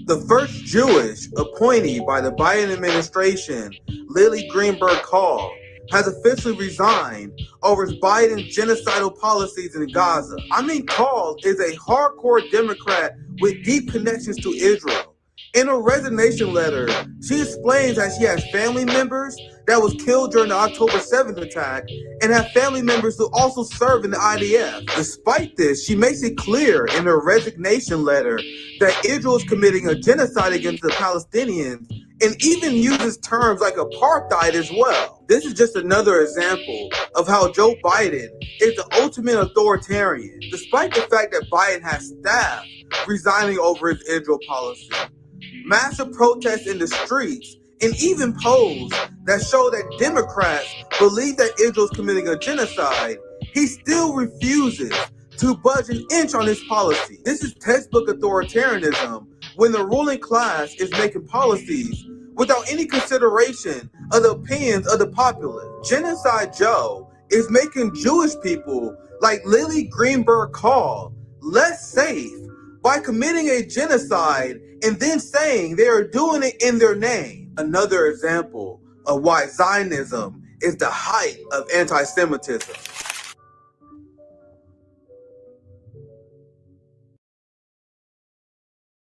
The first Jewish appointee by the Biden administration, Lily Greenberg Hall, has officially resigned over Biden's genocidal policies in Gaza. I mean, Hall is a hardcore Democrat with deep connections to Israel. In her resignation letter, she explains that she has family members that was killed during the October 7th attack and have family members who also serve in the IDF. Despite this, she makes it clear in her resignation letter that Israel is committing a genocide against the Palestinians and even uses terms like apartheid as well. This is just another example of how Joe Biden is the ultimate authoritarian, despite the fact that Biden has staff resigning over his Israel policy. Massive protests in the streets, and even polls that show that Democrats believe that Israel is committing a genocide, he still refuses to budge an inch on his policy. This is textbook authoritarianism when the ruling class is making policies without any consideration of the opinions of the populace. Genocide Joe is making Jewish people like Lily Greenberg Hall less safe by committing a genocide and then saying they are doing it in their name. Another example of why Zionism is the height of anti-Semitism.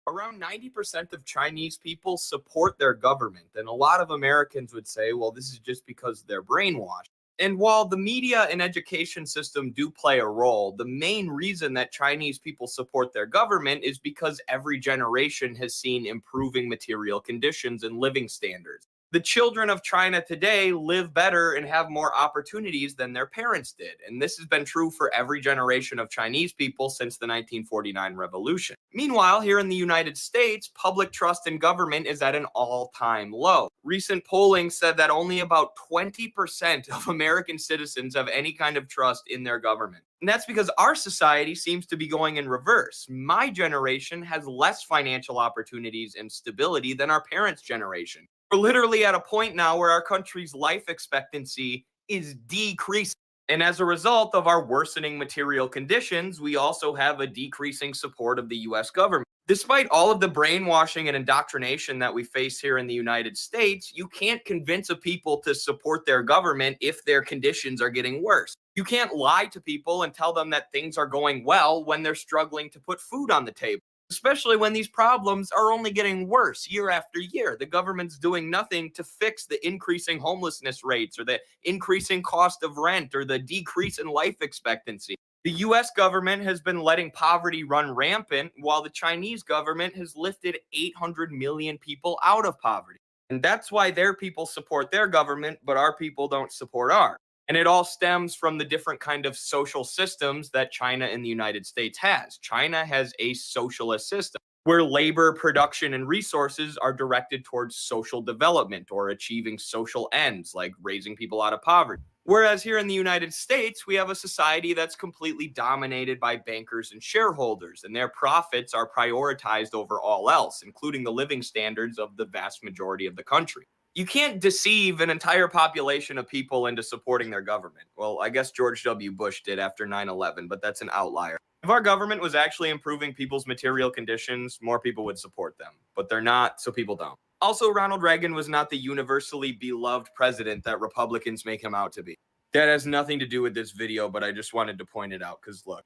Around 90% of Chinese people support their government, and a lot of Americans would say, well, this is just because they're brainwashed. And while the media and education system do play a role, the main reason that Chinese people support their government is because every generation has seen improving material conditions and living standards. The children of China today live better and have more opportunities than their parents did. And this has been true for every generation of Chinese people since the 1949 revolution. Meanwhile, here in the United States, public trust in government is at an all-time low. Recent polling said that only about 20% of American citizens have any kind of trust in their government. And that's because our society seems to be going in reverse. My generation has less financial opportunities and stability than our parents' generation. We're literally at a point now where our country's life expectancy is decreasing. And as a result of our worsening material conditions, we also have a decreasing support of the US government. Despite all of the brainwashing and indoctrination that we face here in the United States, you can't convince a people to support their government if their conditions are getting worse. You can't lie to people and tell them that things are going well when they're struggling to put food on the table. Especially when these problems are only getting worse year after year. The government's doing nothing to fix the increasing homelessness rates or the increasing cost of rent or the decrease in life expectancy. The US government has been letting poverty run rampant while the Chinese government has lifted 800 million people out of poverty. And that's why their people support their government, but our people don't support ours. And it all stems from the different kind of social systems that China and the United States has. China has a socialist system where labor, production, and resources are directed towards social development or achieving social ends like raising people out of poverty. Whereas here in the United States, we have a society that's completely dominated by bankers and shareholders, and their profits are prioritized over all else, including the living standards of the vast majority of the country. You can't deceive an entire population of people into supporting their government. Well, I guess George W. Bush did after 9/11, but that's an outlier. If our government was actually improving people's material conditions, more people would support them. But they're not, so people don't. Also, Ronald Reagan was not the universally beloved president that Republicans make him out to be. That has nothing to do with this video, but I just wanted to point it out because look.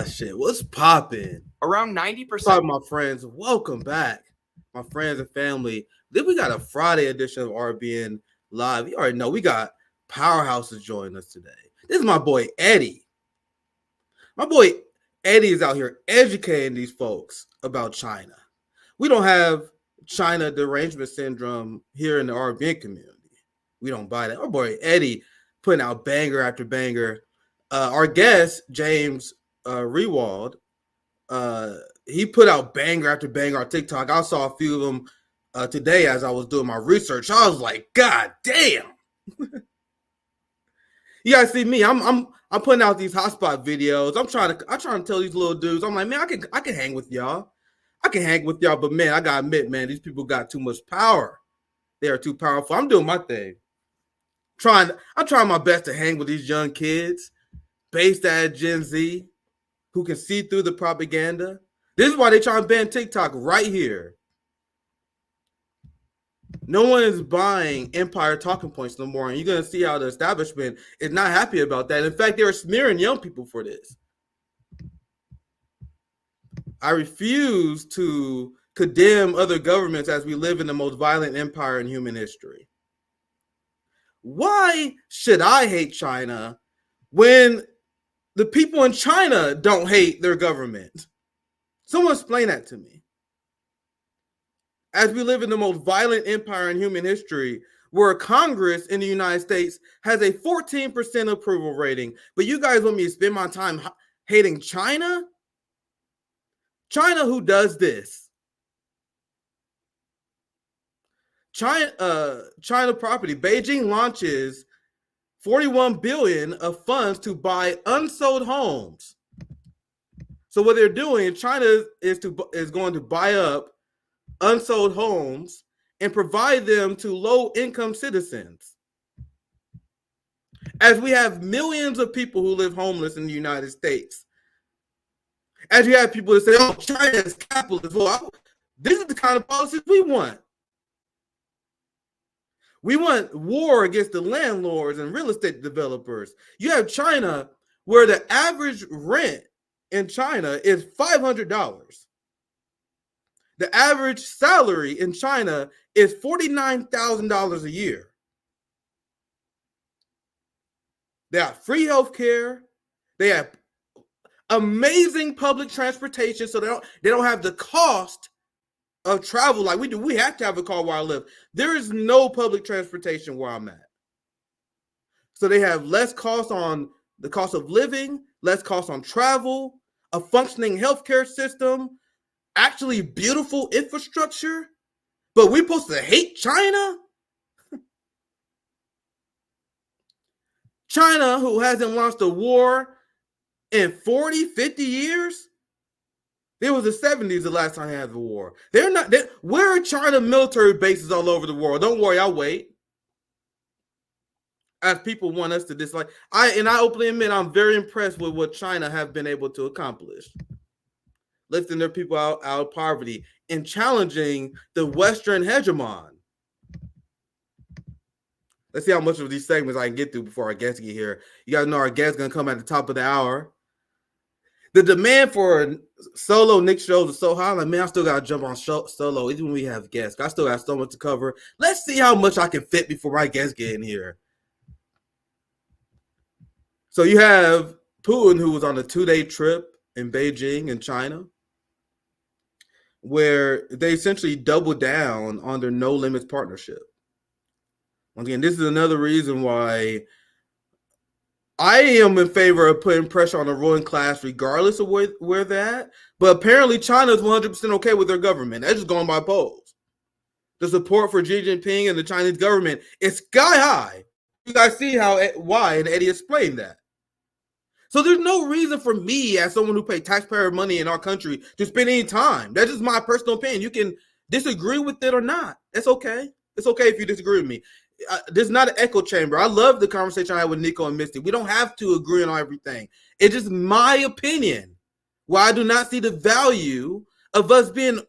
Shit, what's poppin'? Around 90%. My friends, welcome back. My friends and family. Then we got a Friday edition of RBN Live. You already know we got powerhouses joining us today. This is my boy Eddie. My boy Eddie is out here educating these folks about China. We don't have China derangement syndrome here in the RBN community. We don't buy that. Our boy Eddie putting out banger after banger. Our guest, James Rehwald, he put out banger after banger on TikTok. I saw a few of them today as I was doing my research. I was like, God damn. You guys see me. I'm putting out these hotspot videos. I'm trying to tell these little dudes. I'm like, man, I can hang with y'all. I can hang with y'all, but man, I gotta admit, man, these people got too much power. They are too powerful. I'm doing my thing. I'm trying my best to hang with these young kids based at Gen Z who can see through the propaganda. This is why they try to ban TikTok right here. No one is buying empire talking points no more, and you're going to see how the establishment is not happy about that. In fact, they're smearing young people for this. I refuse to condemn other governments as we live in the most violent empire in human history. Why should I hate China when the people in China don't hate their government? Someone explain that to me. As we live in the most violent empire in human history, where Congress in the United States has a 14% approval rating, but you guys want me to spend my time hating China? China, who does this? China property. Beijing launches 41 billion of funds to buy unsold homes. So what they're doing, China is going to buy up unsold homes and provide them to low-income citizens. As we have millions of people who live homeless in the United States. As you have people that say, oh, China is capitalist. Well, this is the kind of policies we want. We want war against the landlords and real estate developers. You have China where the average rent in China is $500. The average salary in China is $49,000 a year. They have free health care. They have amazing public transportation, so they don't have the cost of travel like we do. We have to have a car where I live. There is no public transportation where I'm at. So they have less cost on the cost of living, less cost on travel, a functioning healthcare system, actually beautiful infrastructure. But we're supposed to hate China? China, who hasn't launched a war in 40, 50 years? It was the 70s the last time they had the war. Where are China military bases all over the world? Don't worry, I'll wait. As people want us to dislike. I openly admit I'm very impressed with what China have been able to accomplish. Lifting their people out of poverty and challenging the Western hegemon. Let's see how much of these segments I can get through before our guests get here. You guys know our guest is going to come at the top of the hour. The demand for solo Nick shows is so high. Like, man, I still got to jump on solo even when we have guests. I still got so much to cover. Let's see how much I can fit before my guests get in here. So you have Putin, who was on a 2-day trip in Beijing in China, where they essentially doubled down on their no limits partnership. Once again, this is another reason why I am in favor of putting pressure on the ruling class regardless of where they're at. But apparently China is 100% okay with their government. That's just going by polls. The support for Xi Jinping and the Chinese government is sky high. You guys see why, and Eddie explained that. So there's no reason for me, as someone who pays taxpayer money in our country, to spend any time. That's just my personal opinion. You can disagree with it or not. It's okay. It's okay if you disagree with me. This is not an echo chamber. I love the conversation I had with Nico and Misty. We don't have to agree on everything. It's just my opinion. Why I do not see the value of us being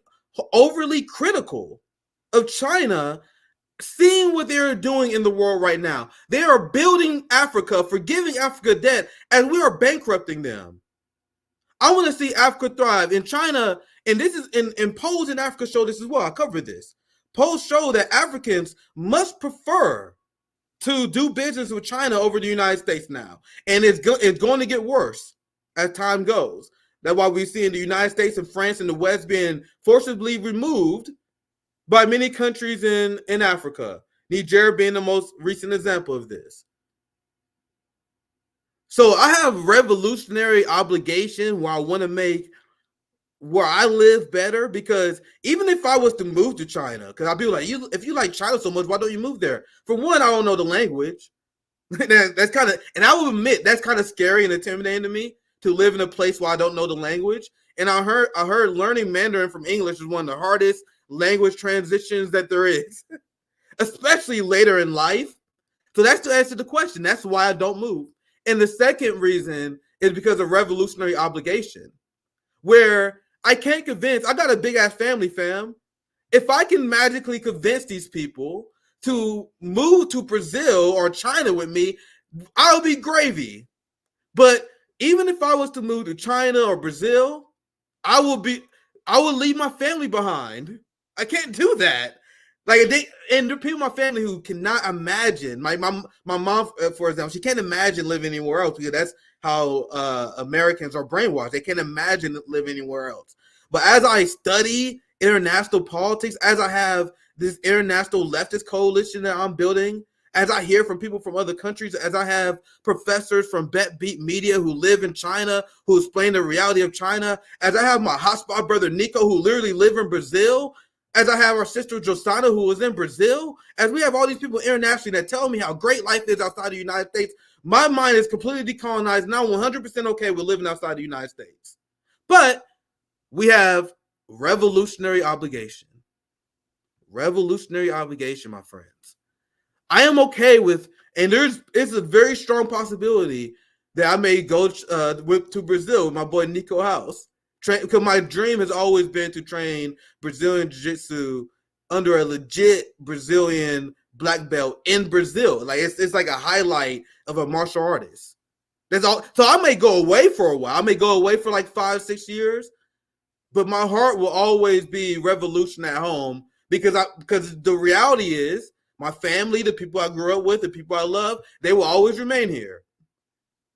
overly critical of China, seeing what they're doing in the world right now. They are building Africa, forgiving Africa debt, and we are bankrupting them. I want to see Africa thrive. In China, and this is in polls in Africa show this as well. I covered this. Polls show that Africans must prefer to do business with China over the United States now. And it's going to get worse as time goes. That's why we see in the United States and France and the West being forcibly removed by many countries in Africa. Niger being the most recent example of this. So I have revolutionary obligation where I want to make where I live better, because even if I was to move to China, because I'd be like, if you like China so much, why don't you move there? For one, I don't know the language. That's kind of, and I will admit that's kind of scary and intimidating to me to live in a place where I don't know the language. And I heard learning Mandarin from English is one of the hardest language transitions that there is, especially later in life. So that's to answer the question. That's why I don't move. And the second reason is because of revolutionary obligation, where I can't convince. I got a big ass family, fam. If I can magically convince these people to move to Brazil or China with me, I'll be gravy. But even if I was to move to China or Brazil, I will leave my family behind. I can't do that. Like and there are people in my family who cannot imagine. My mom, for example, she can't imagine living anywhere else because that's how Americans are brainwashed. They can't imagine living anywhere else. But as I study international politics, as I have this international leftist coalition that I'm building, as I hear from people from other countries, as I have professors from Bet Beat Media who live in China, who explain the reality of China, as I have my hotspot brother Nico, who literally live in Brazil, as I have our sister Josana, who was in Brazil, as we have all these people internationally that tell me how great life is outside the United States, my mind is completely decolonized, and I'm 100% okay with living outside the United States. But we have revolutionary obligation. Revolutionary obligation, my friends. I am okay with, and it's a very strong possibility that I may go to Brazil with my boy Nico House. Because my dream has always been to train Brazilian Jiu-Jitsu under a legit Brazilian black belt in Brazil. Like it's like a highlight of a martial artist. That's all. So I may go away for a while. I may go away for like 5-6 years, but my heart will always be revolution at home because the reality is my family, the people I grew up with, the people I love, they will always remain here.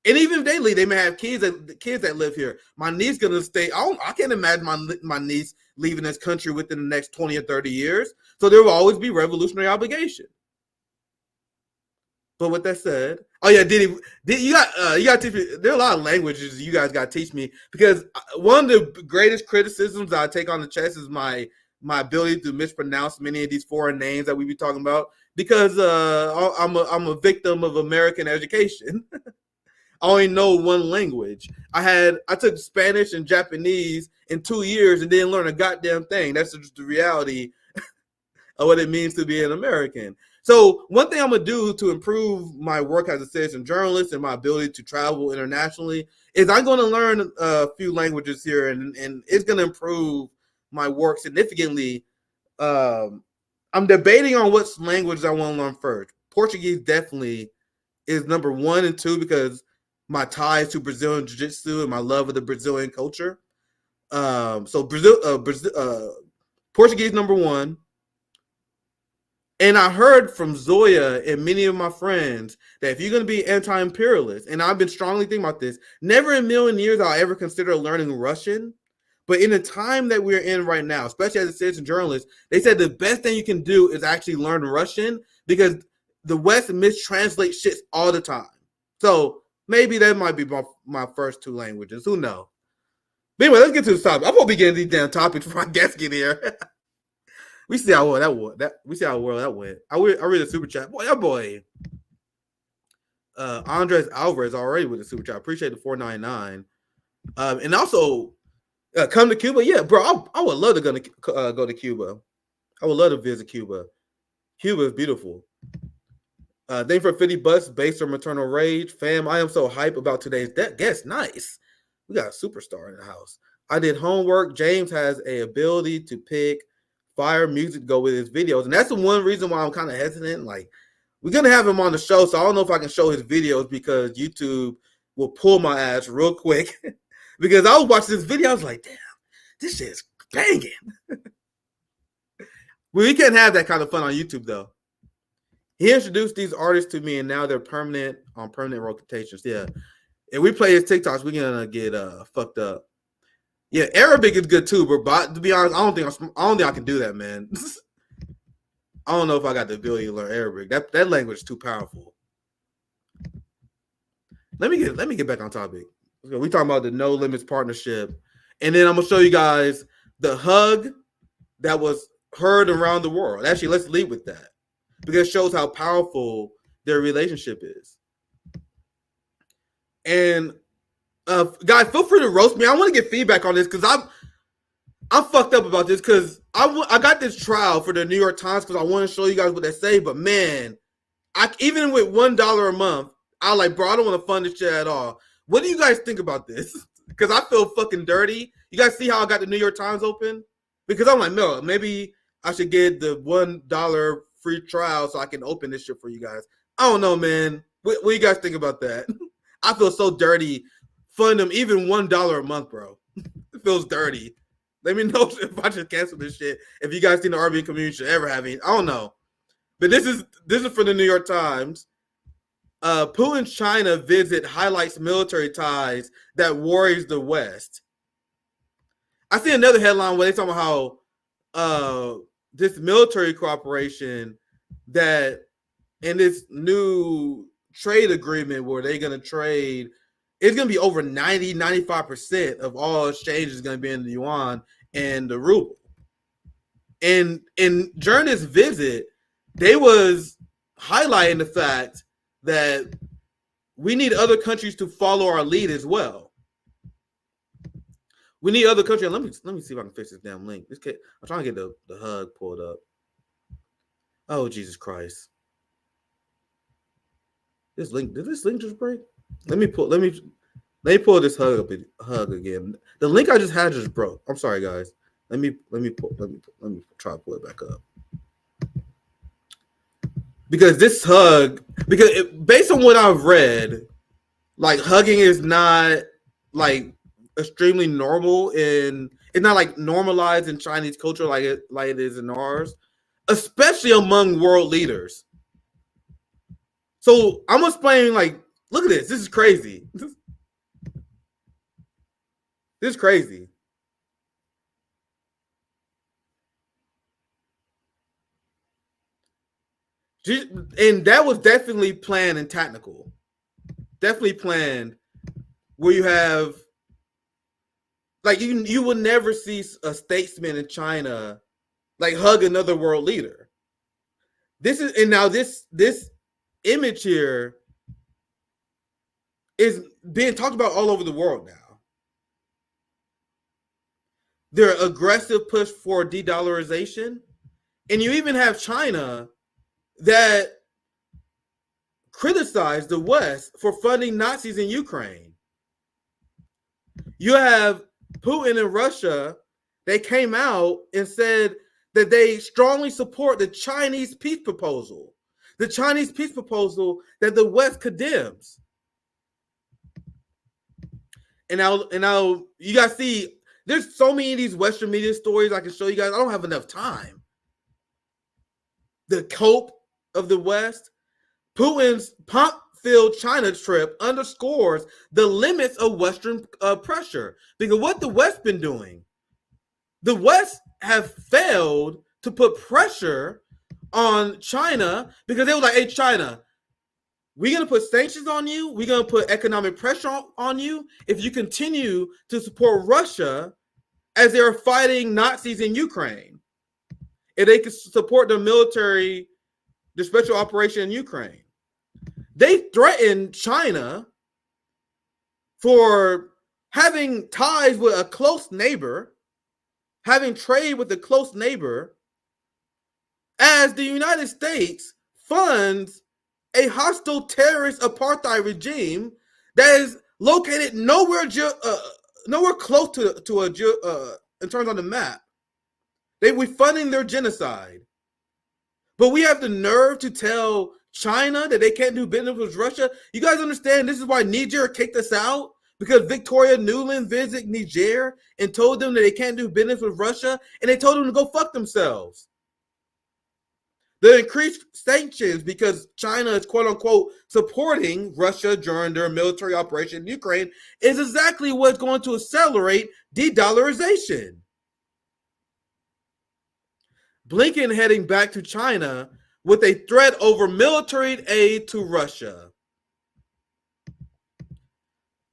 And even if they leave, they may have kids that live here. My niece gonna stay. I can't imagine my niece leaving this country within the next 20 or 30 years. So there will always be revolutionary obligation. But with that said, oh yeah, Diddy, you got to teach me. There are a lot of languages you guys got to teach me because one of the greatest criticisms I take on the chest is my ability to mispronounce many of these foreign names that we be talking about because I'm a victim of American education. I only know one language. I took Spanish and Japanese in 2 years and didn't learn a goddamn thing. That's just the reality of what it means to be an American. So one thing I'm going to do to improve my work as a citizen journalist and my ability to travel internationally is I'm going to learn a few languages here, and it's going to improve my work significantly. I'm debating on what languages I want to learn first. Portuguese definitely is number 1 and 2 because my ties to Brazilian Jiu-Jitsu and my love of the Brazilian culture. So Portuguese number 1. And I heard from Zoya and many of my friends that if you're going to be anti-imperialist, and I've been strongly thinking about this, never in a million years I'll ever consider learning Russian. But in the time that we're in right now, especially as a citizen journalist, they said the best thing you can do is actually learn Russian because the West mistranslates shit all the time. So maybe that might be my first 2 languages. Who knows? But anyway, let's get to the topic. I'm going to be getting these damn topics before my guests get here. We see how well that went. We see how well that went. I read a super chat. Boy, that boy. Andres Alvarez already with a super chat. Appreciate the $4.99. And also, come to Cuba. Yeah, bro. I would love to go to Cuba. I would love to visit Cuba. Cuba is beautiful. Thank you for $50 based on maternal rage. Fam, I am so hype about today's guest. Nice. We got a superstar in the house. I did homework. James has a ability to pick fire music to go with his videos. And that's the one reason why I'm kind of hesitant. Like, we're going to have him on the show, so I don't know if I can show his videos because YouTube will pull my ass real quick. Because I was watching this video, I was like, damn, this shit is banging. We can't have that kind of fun on YouTube, though. He introduced these artists to me, and now they're permanent rotations. Yeah. If we play his TikToks, we're going to get fucked up. Yeah, Arabic is good too, but to be honest, I don't think I can do that, man. I don't know if I got the ability to learn Arabic. That language is too powerful. Let me get back on topic. We talking about the No Limits partnership, and then I'm gonna show you guys the hug that was heard around the world. Actually, let's lead with that because it shows how powerful their relationship is. And guys, feel free to roast me. I want to get feedback on this because I'm fucked up about this because I got this trial for the New York Times because I want to show you guys what they say. But man, even with $1 a month, I don't want to fund this shit at all. What do you guys think about this? Because I feel fucking dirty You guys see how I got the New York Times open? Because I'm like, no, maybe I should get the $1 free trial so I can open this shit for you guys. I don't know, man. What do you guys think about that? I feel so dirty funding them even $1 a month, bro. It feels dirty. Let me know if I should cancel this shit. If you guys think the RB community should ever have any, I don't know. But this is for the New York Times. Putin's China visit highlights military ties that worries the West. I see another headline where they talk about how this military cooperation that in this new trade agreement where they're going to trade, it's going to be over 95% of all exchange is going to be in the yuan and the ruble. And during this visit, they was highlighting the fact that we need other countries to follow our lead as well. We need other countries. Let me see if I can fix this damn link. I'm trying to get the hug pulled up. Oh, Jesus Christ. Did this link just break? Let me pull this hug again. The link I just had just broke. I'm sorry, guys. Let me try to pull it back up. Because this hug, based on what I've read, like hugging is not like extremely normal it's not like normalized in Chinese culture like it is in ours, especially among world leaders. So I'm explaining, like, look at this. This is crazy. This is crazy. And that was definitely planned and tactical. Definitely planned, where you have, like, you would never see a statesman in China like hug another world leader. This image here is being talked about all over the world now. Their aggressive push for de-dollarization, and you even have China that criticized the West for funding Nazis in Ukraine. You have Putin and Russia. They came out and said that they strongly support the Chinese peace proposal. The Chinese peace proposal that the West condemns. And now you guys see, there's so many of these Western media stories I can show you guys. I don't have enough time. The cope of the West. Putin's pomp-filled China trip underscores the limits of Western pressure. Because what the West been doing, the West have failed to put pressure on China, because they were like, hey, China, we're going to put sanctions on you. We're going to put economic pressure on you if you continue to support Russia as they're fighting Nazis in Ukraine. If they can support the military, the special operation in Ukraine. They threatened China for having ties with a close neighbor, having trade with a close neighbor, as the United States funds a hostile terrorist apartheid regime that is located nowhere close to in terms on the map. We're funding their genocide. But we have the nerve to tell China that they can't do business with Russia. You guys understand this is why Niger kicked us out? Because Victoria Nuland visited Niger and told them that they can't do business with Russia, and they told them to go fuck themselves. The increased sanctions because China is quote unquote supporting Russia during their military operation in Ukraine is exactly what's going to accelerate de-dollarization. Blinken heading back to China with a threat over military aid to Russia.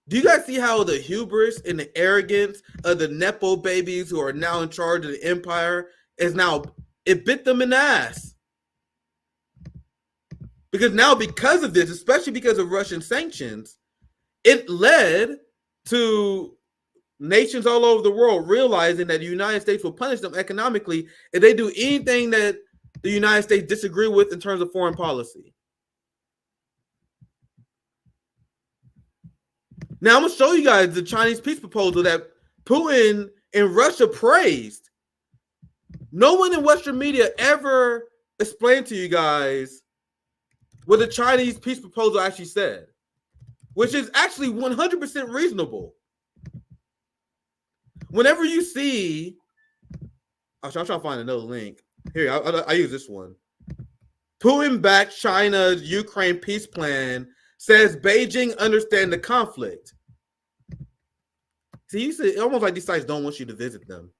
Do you guys see how the hubris and the arrogance of the Nepo babies who are now in charge of the empire it bit them in the ass? Because of this, especially because of Russian sanctions, it led to nations all over the world realizing that the United States will punish them economically if they do anything that the United States disagree with in terms of foreign policy. Now I'm going to show you guys the Chinese peace proposal that Putin and Russia praised. No one in Western media ever explained to you guys what the Chinese peace proposal actually said, which is actually 100% reasonable. Whenever you see, I'm trying to find another link. Here, I use this one. Putin-backed China's Ukraine peace plan says Beijing understands the conflict. See, it's almost like these sites don't want you to visit them.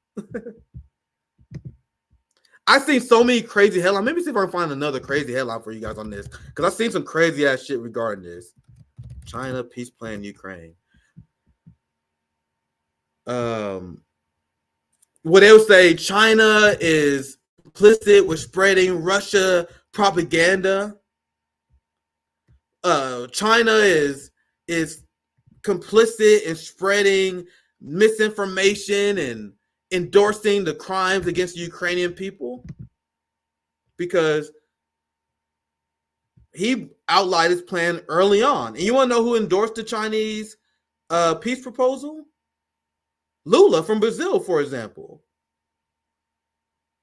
I've seen so many crazy headlines. Maybe see if I can find another crazy headline for you guys on this, because I've seen some crazy ass shit regarding this. China peace plan Ukraine. Where they'll say China is complicit with spreading Russia propaganda. China is complicit in spreading misinformation and endorsing the crimes against the Ukrainian people, because he outlined his plan early on. And you want to know who endorsed the Chinese peace proposal? Lula from Brazil, for example.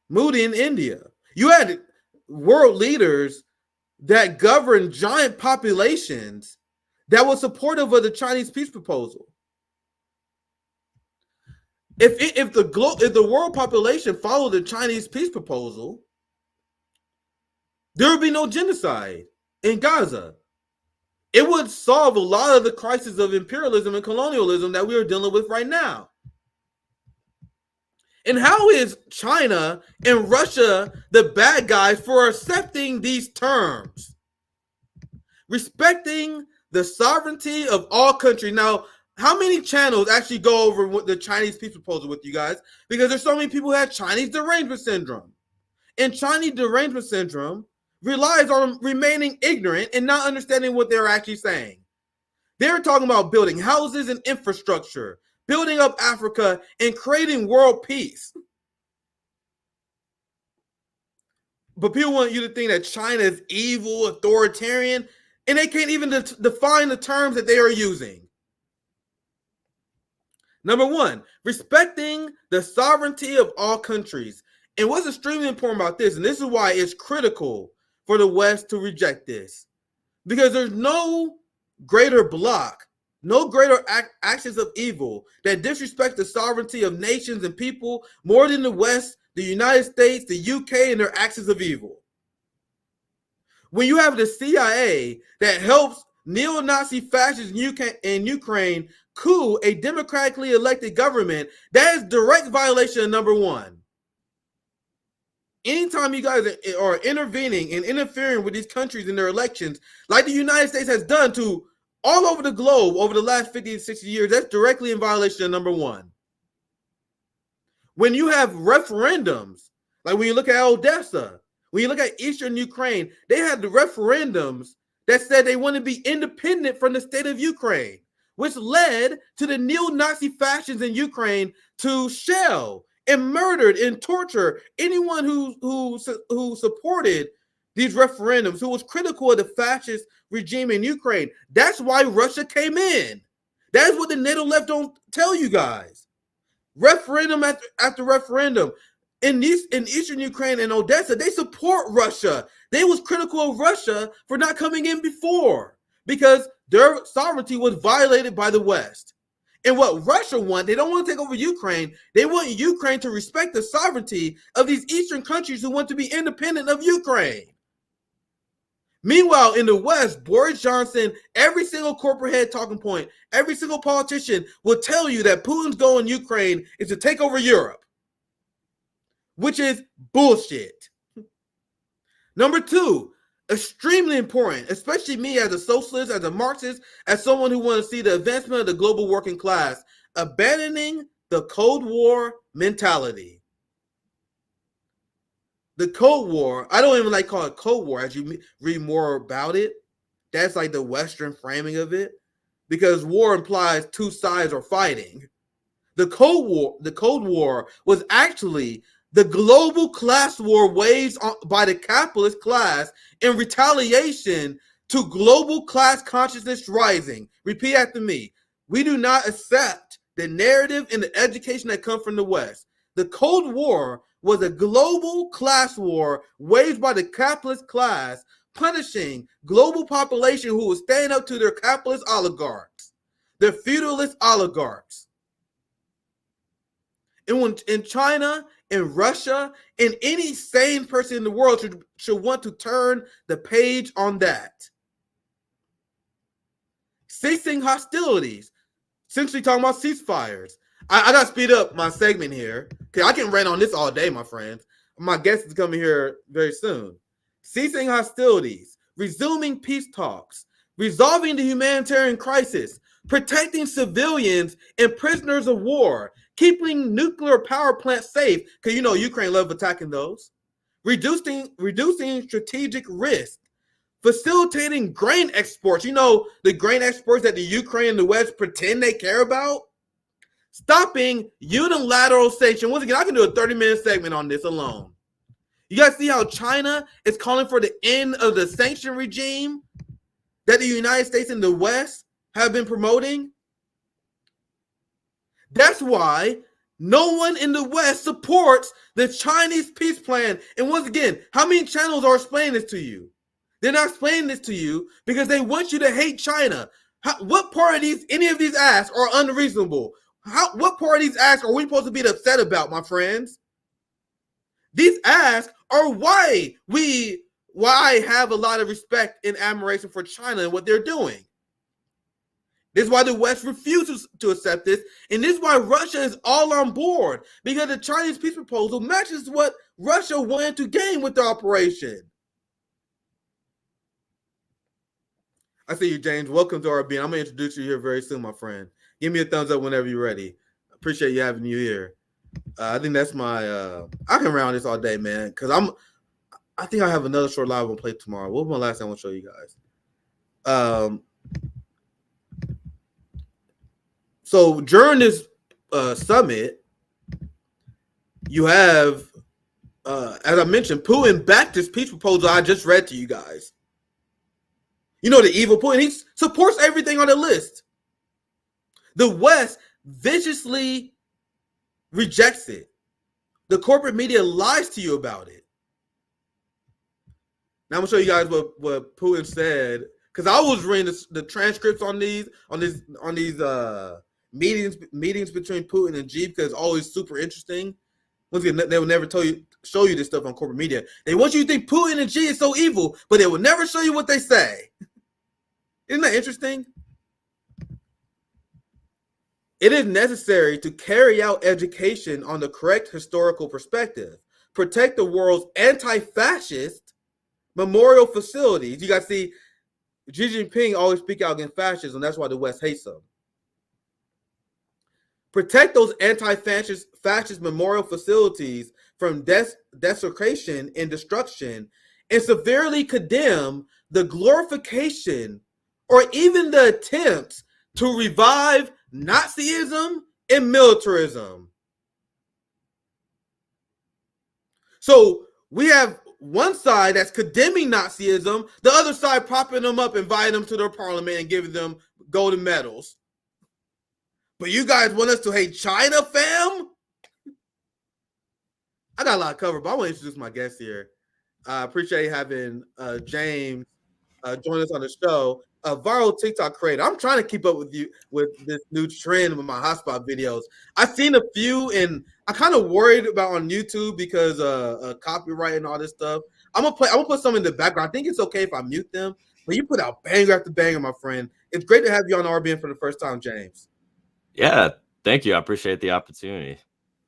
Modi in India. You had world leaders that govern giant populations that were supportive of the Chinese peace proposal. If the world population followed the Chinese peace proposal, there would be no genocide in Gaza. It would solve a lot of the crisis of imperialism and colonialism that we are dealing with right now. And how is China and Russia the bad guys for accepting these terms? Respecting the sovereignty of all countries. Now, how many channels actually go over the Chinese peace proposal with you guys? Because there's so many people who have Chinese derangement syndrome. And Chinese derangement syndrome relies on remaining ignorant and not understanding what they're actually saying. They're talking about building houses and infrastructure, building up Africa, and creating world peace. But people want you to think that China is evil, authoritarian, and they can't even define the terms that they are using. Number one, respecting the sovereignty of all countries. And what's extremely important about this, and this is why it's critical for the West to reject this, because there's no greater block, no greater actions of evil that disrespect the sovereignty of nations and people more than the West, the United States, the UK, and their actions of evil. When you have the CIA that helps neo-Nazi fascists in Ukraine coup a democratically elected government, that is direct violation of number one. Anytime you guys are intervening and interfering with these countries in their elections, like the United States has done to all over the globe over the last 50 to 60 years, that's directly in violation of number one. When you have referendums, like when you look at Odessa, when you look at Eastern Ukraine, they had the referendums that said they want to be independent from the state of Ukraine, which led to the neo-Nazi fascists in Ukraine to shell and murdered and torture anyone who supported these referendums, who was critical of the fascist regime in Ukraine. That's why Russia came in. That's what the NATO left don't tell you guys. Referendum after referendum. In Eastern Ukraine and Odessa, they support Russia. They was critical of Russia for not coming in before because their sovereignty was violated by the West. And what Russia wants, they don't want to take over Ukraine. They want Ukraine to respect the sovereignty of these Eastern countries who want to be independent of Ukraine. Meanwhile, in the West, Boris Johnson, every single corporate head talking point, every single politician will tell you that Putin's goal in Ukraine is to take over Europe, which is bullshit. Number two, extremely important, especially me as a socialist, as a Marxist, as someone who wants to see the advancement of the global working class, abandoning the Cold War mentality. The Cold War, I don't even like call it Cold War as you read more about it. That's like the Western framing of it, because war implies two sides are fighting. The Cold War was actually the global class war waged by the capitalist class in retaliation to global class consciousness rising. Repeat after me. We do not accept the narrative and the education that come from the West. The Cold War was a global class war waged by the capitalist class, punishing global population who was standing up to their capitalist oligarchs, their feudalist oligarchs. And in China, in Russia, and any sane person in the world should want to turn the page on that. Ceasing hostilities, essentially talking about ceasefires. I got to speed up my segment here, because I can rant on this all day, my friends. My guest is coming here very soon. Ceasing hostilities, resuming peace talks, resolving the humanitarian crisis, protecting civilians and prisoners of war, keeping nuclear power plants safe, because you know Ukraine loves attacking those, reducing strategic risk, facilitating grain exports. You know, the grain exports that the Ukraine and the West pretend they care about. Stopping unilateral sanctions. Once again, I can do a 30-minute segment on this alone. You guys see how China is calling for the end of the sanction regime that the United States and the West have been promoting? That's why no one in the West supports the Chinese peace plan. And once again, how many channels are explaining this to you? They're not explaining this to you because they want you to hate China. What part of any of these asks are unreasonable? What part of these asks are we supposed to be upset about, my friends? These asks are why I have a lot of respect and admiration for China and what they're doing. This is why the West refuses to accept this, and this is why Russia is all on board, because the Chinese peace proposal matches what Russia wanted to gain with the operation. I see you, James. Welcome to RB. I'm going to introduce you here very soon, my friend. Give me a thumbs up whenever you're ready. Appreciate you having you here. I think that's my I can round this all day, man, because I think I have another short live on play tomorrow. What was my last thing I want to show you guys? So during this summit, you have, as I mentioned, Putin backed this peace proposal I just read to you guys. You know, the evil Putin, he supports everything on the list. The West viciously rejects it. The corporate media lies to you about it. Now I'm gonna show you guys what Putin said, because I was reading the transcripts on these meetings between Putin and Xi, because it's always super interesting. Once again, they will never show you this stuff on corporate media. They want you to think Putin and Xi is so evil, but they will never show you what they say. Isn't that interesting? It is necessary to carry out education on the correct historical perspective, protect the world's anti-fascist memorial facilities. You guys see, Xi Jinping always speak out against fascism. That's why the West hates them. Protect those anti-fascist memorial facilities from desecration and destruction, and severely condemn the glorification or even the attempts to revive Nazism and militarism. So we have one side that's condemning Nazism, the other side propping them up, inviting them to their parliament and giving them golden medals. But you guys want us to hate China, fam? I got a lot covered, but I want to introduce my guest here. I appreciate having James join us on the show. A viral TikTok creator. I'm trying to keep up with you with this new trend with my hotspot videos. I've seen a few, and I'm kind of worried about on YouTube because copyright and all this stuff. I'm gonna put some in the background. I think it's okay if I mute them, but you put out banger after banger, my friend. It's great to have you on RBN for the first time, James. Yeah, thank you. I appreciate the opportunity.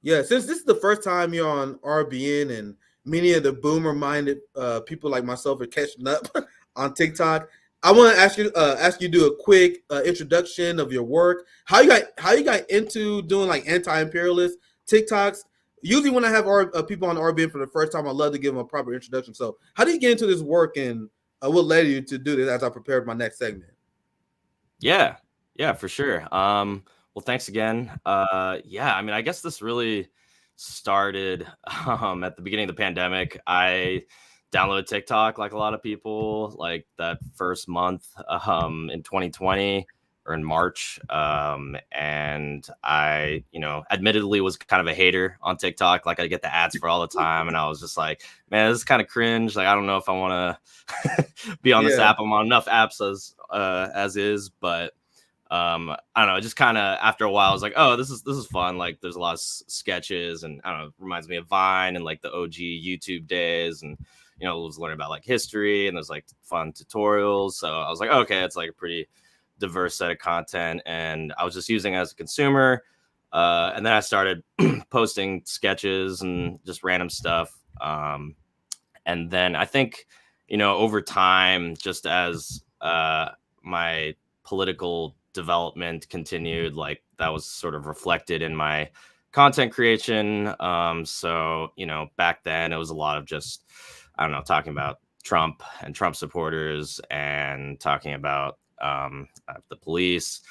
Yeah, since this is the first time you're on RBN, and many of the boomer-minded people like myself are catching up on TikTok, I want to ask you to do a quick introduction of your work. How you got into doing like anti-imperialist TikToks? Usually when I have people on RBN for the first time, I love to give them a proper introduction. So how did you get into this work, and what led you to do this as I prepared my next segment? Yeah, for sure. Well, thanks again. Yeah, I mean, I guess this really started at the beginning of the pandemic. I downloaded TikTok like a lot of people, like that first month in 2020. or in March. And I, admittedly was kind of a hater on TikTok. Like I get the ads for all the time. And I was just like, man, this is kind of cringe. Like, I don't know if I want to be on this app. I'm on enough apps as is, but I don't know, just kind of after a while I was like, oh, this is fun. Like there's a lot of sketches, and I don't know, it reminds me of Vine and like the OG YouTube days, and was learning about like history, and there's like fun tutorials. So I was like, okay, it's like a pretty diverse set of content, and I was just using it as a consumer. And then I started posting sketches and just random stuff. And then I think, over time, just as my political development continued, like that was sort of reflected in my content creation. So, back then it was a lot of just, I don't know, talking about Trump and Trump supporters, and talking about the police.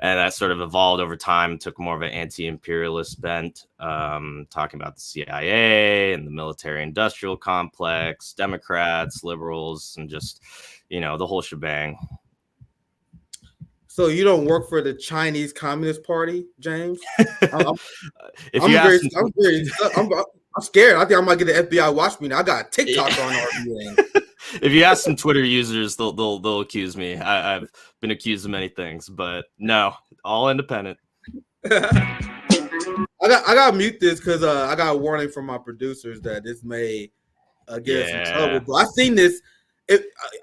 And that sort of evolved over time, took more of an anti-imperialist bent, talking about the CIA and the military-industrial complex, Democrats, liberals, and just, the whole shebang. So you don't work for the Chinese Communist Party, James? I'm scared. I think I might get the FBI watch me now. I got TikTok on RBN. If you ask some Twitter users, they'll accuse me. I've been accused of many things, but no, all independent. I got to mute this because I got a warning from my producers that this may get us in trouble. But I've seen this.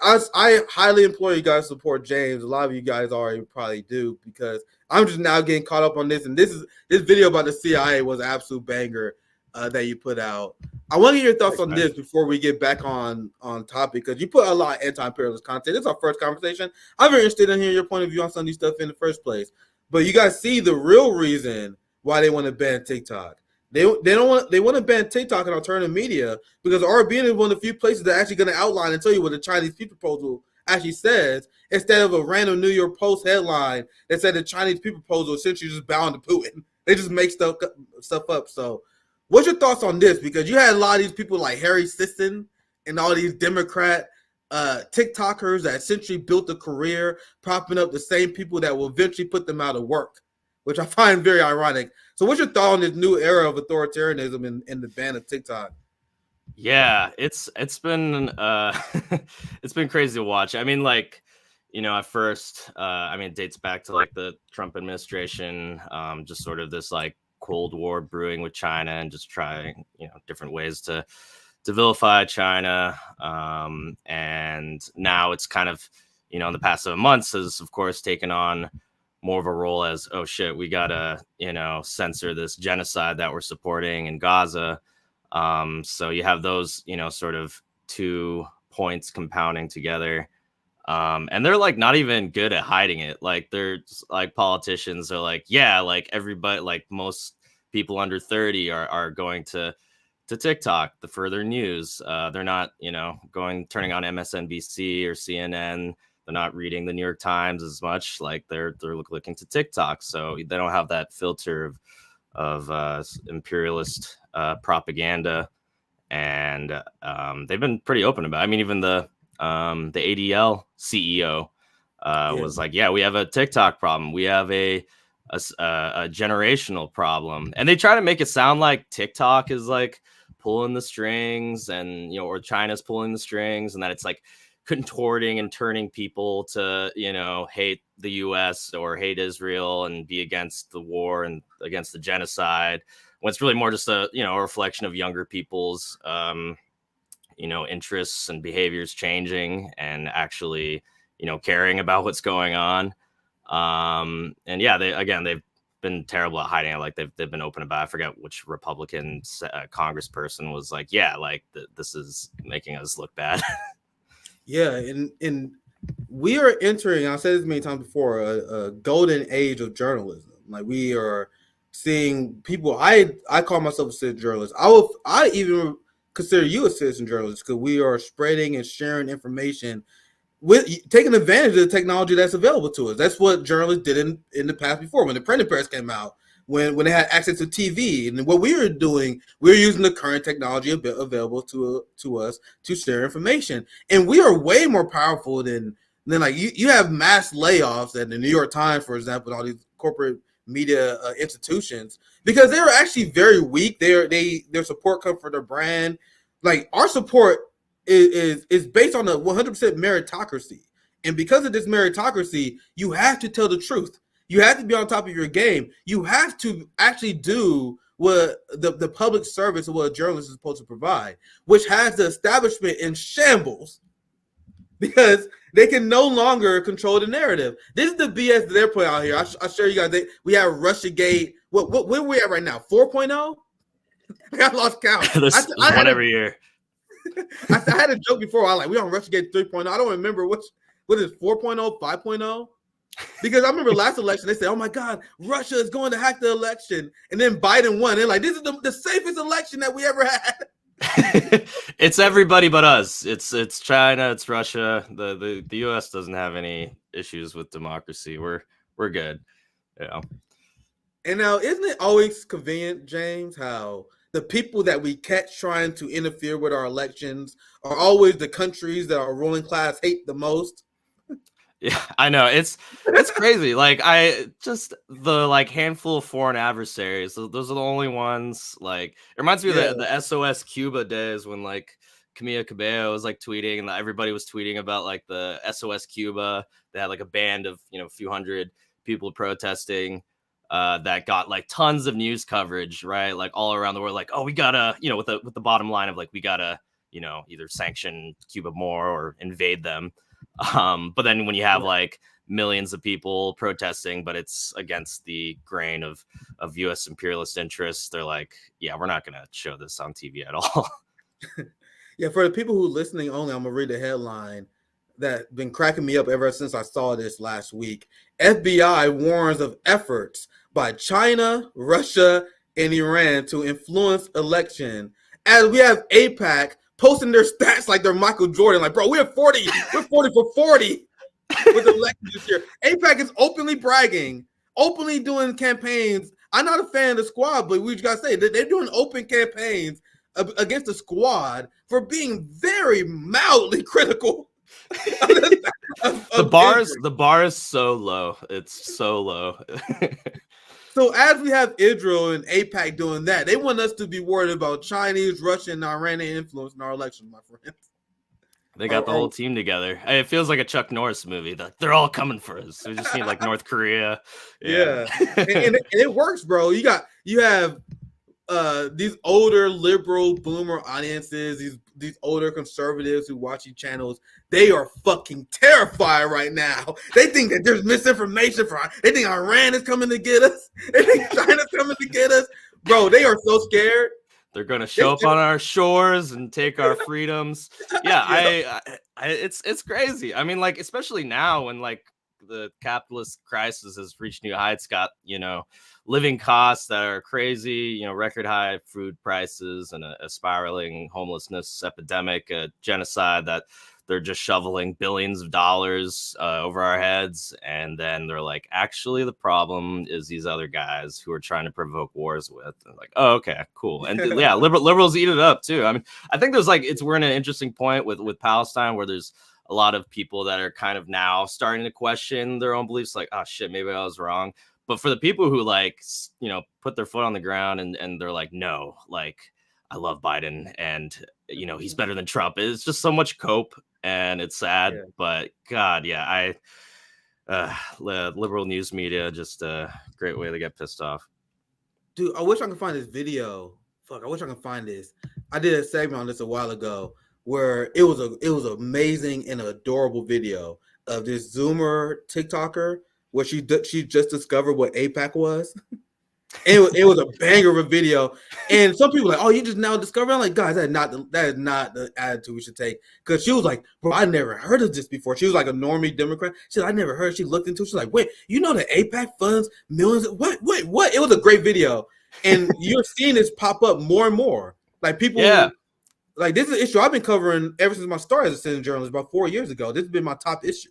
I highly implore you guys to support James. A lot of you guys already probably do, because I'm just now getting caught up on this. And this video about the CIA was an absolute banger that you put out. I want to get your thoughts on this before we get back on topic, because you put a lot of anti-imperialist content. This is our first conversation. I'm very interested in hearing your point of view on some of these stuff in the first place. But you guys see the real reason why they want to ban TikTok. They want to ban TikTok and alternative media because RBN is one of the few places that are actually going to outline and tell you what the Chinese Peace Proposal actually says, instead of a random New York Post headline that said the Chinese Peace Proposal essentially just bound to Putin. They just make stuff up. So what's your thoughts on this? Because you had a lot of these people like Harry Sisson and all these Democrat TikTokers that essentially built a career propping up the same people that will eventually put them out of work, which I find very ironic. So what's your thought on this new era of authoritarianism and the ban of TikTok? Yeah, it's been it's been crazy to watch. I mean, like, at first, it dates back to like the Trump administration, just sort of this like Cold War brewing with China and just trying, different ways to vilify China. And now it's kind of, in the past 7 months has, of course, taken on more of a role as, oh shit, we gotta, censor this genocide that we're supporting in Gaza. So you have those, sort of 2 points compounding together. And they're like not even good at hiding it. Like they're just, like, politicians are like, yeah, like everybody, like most people under 30 are going to TikTok for their news. They're not, turning on MSNBC or CNN. They're not reading the New York Times as much. Like they're looking to TikTok, so they don't have that filter of imperialist propaganda. And they've been pretty open about it. I mean, even the ADL CEO was like, yeah, we have a TikTok problem. We have a generational problem. And they try to make it sound like TikTok is like pulling the strings, and or China's pulling the strings, and that it's like contorting and turning people to hate the US or hate Israel and be against the war and against the genocide, when it's really more just a a reflection of younger people's interests and behaviors changing and actually caring about what's going on. And yeah, they've been terrible at hiding it. Like they've been open about it. I forget which Republican congressperson was like, yeah, like this is making us look bad. Yeah, and we are entering, I've said this many times before, a golden age of journalism. Like we are seeing people. I call myself a citizen journalist. I even consider you a citizen journalist, because we are spreading and sharing information with taking advantage of the technology that's available to us. That's what journalists did in the past before, when the printing press came out, when they had access to TV. And what we were doing, we were using the current technology available to us to share information. And we are way more powerful than And then like you have mass layoffs at the New York Times, for example, and all these corporate media institutions, because they're actually very weak. Their support comes from their brand. Like our support is based on a 100% meritocracy, and because of this meritocracy, you have to tell the truth. You have to be on top of your game. You have to actually do what the public service of what a journalist is supposed to provide, which has the establishment in shambles because they can no longer control the narrative. This is the BS that they're putting out here. I'll show you guys. We have Russiagate. Where are we at right now? 4.0? I lost count. There's one every year. I had a joke before. I like we on Russiagate 3.0. I don't remember what is 4.0, 5.0. Because I remember last election, they said, "Oh my God, Russia is going to hack the election," and then Biden won. They're like, "This is the safest election that we ever had." It's everybody but us. It's China. It's Russia. The U.S. doesn't have any issues with democracy. We're good. Yeah. And now, isn't it always convenient, James, how the people that we catch trying to interfere with our elections are always the countries that our ruling class hate the most? Yeah, I know. It's crazy. Like the handful of foreign adversaries. Those are the only ones. Like it reminds me of the SOS Cuba days when like Camila Cabello was like tweeting and everybody was tweeting about like the SOS Cuba. They had like a band of a few hundred people protesting that got like tons of news coverage, right? Like all around the world. Like, oh, we gotta with the bottom line of like we gotta either sanction Cuba more or invade them. But then when you have like millions of people protesting, but it's against the grain of U.S. imperialist interests, they're like, yeah, we're not going to show this on TV at all. Yeah, for the people who are listening only, I'm going to read the headline that's been cracking me up ever since I saw this last week. FBI warns of efforts by China, Russia, and Iran to influence election. As we have AIPAC posting their stats like they're Michael Jordan. Like, bro, we're 40 for 40 with elections this year. AIPAC is openly bragging, openly doing campaigns. I'm not a fan of the squad, but we just got to say that they're doing open campaigns against the squad for being very mildly critical. The bar is so low. It's so low. So as we have Israel and AIPAC doing that, they want us to be worried about Chinese, Russian, and Iranian influence in our elections, my friends. They got the whole team together. It feels like a Chuck Norris movie. They're all coming for us. We just need like North Korea. Yeah. and it works, bro. You have these older liberal boomer audiences, these older conservatives who watch these channels. They are fucking terrified right now. They think that there's misinformation they think Iran is coming to get us. They think China's coming to get us. Bro, they are so scared. They're gonna show up on our shores and take our freedoms. Yeah, it's crazy. I mean, like, especially now when like the capitalist crisis has reached new heights, got living costs that are crazy, record high food prices and a spiraling homelessness epidemic, a genocide that they're just shoveling billions of dollars over our heads. And then they're like, actually, the problem is these other guys who are trying to provoke wars with. And like, oh, okay, cool. And yeah, liberals eat it up too. I mean, I think there's we're in an interesting point with Palestine where there's a lot of people that are kind of now starting to question their own beliefs. Like, oh shit, maybe I was wrong. But for the people who put their foot on the ground and they're like, no, like, I love Biden and, he's better than Trump. It's just so much cope and it's sad. Yeah. But God, yeah, liberal news media, just a great way to get pissed off. Dude, I wish I could find this video. Fuck, I wish I could find this. I did a segment on this a while ago where it was amazing and adorable video of this Zoomer TikToker where she just discovered what AIPAC was. It was a banger of a video, and some people are like, "Oh, you just now discovered?" I'm like, "Guys, that is not the attitude we should take." Because she was like, "Bro, I never heard of this before." She was like a normie Democrat. She said, "I never heard." She looked into it. She's like, "Wait, you know that AIPAC funds millions? What? It was a great video, and you're seeing this pop up more and more. Like people, like this is an issue I've been covering ever since my start as a citizen journalist about 4 years ago. This has been my top issue.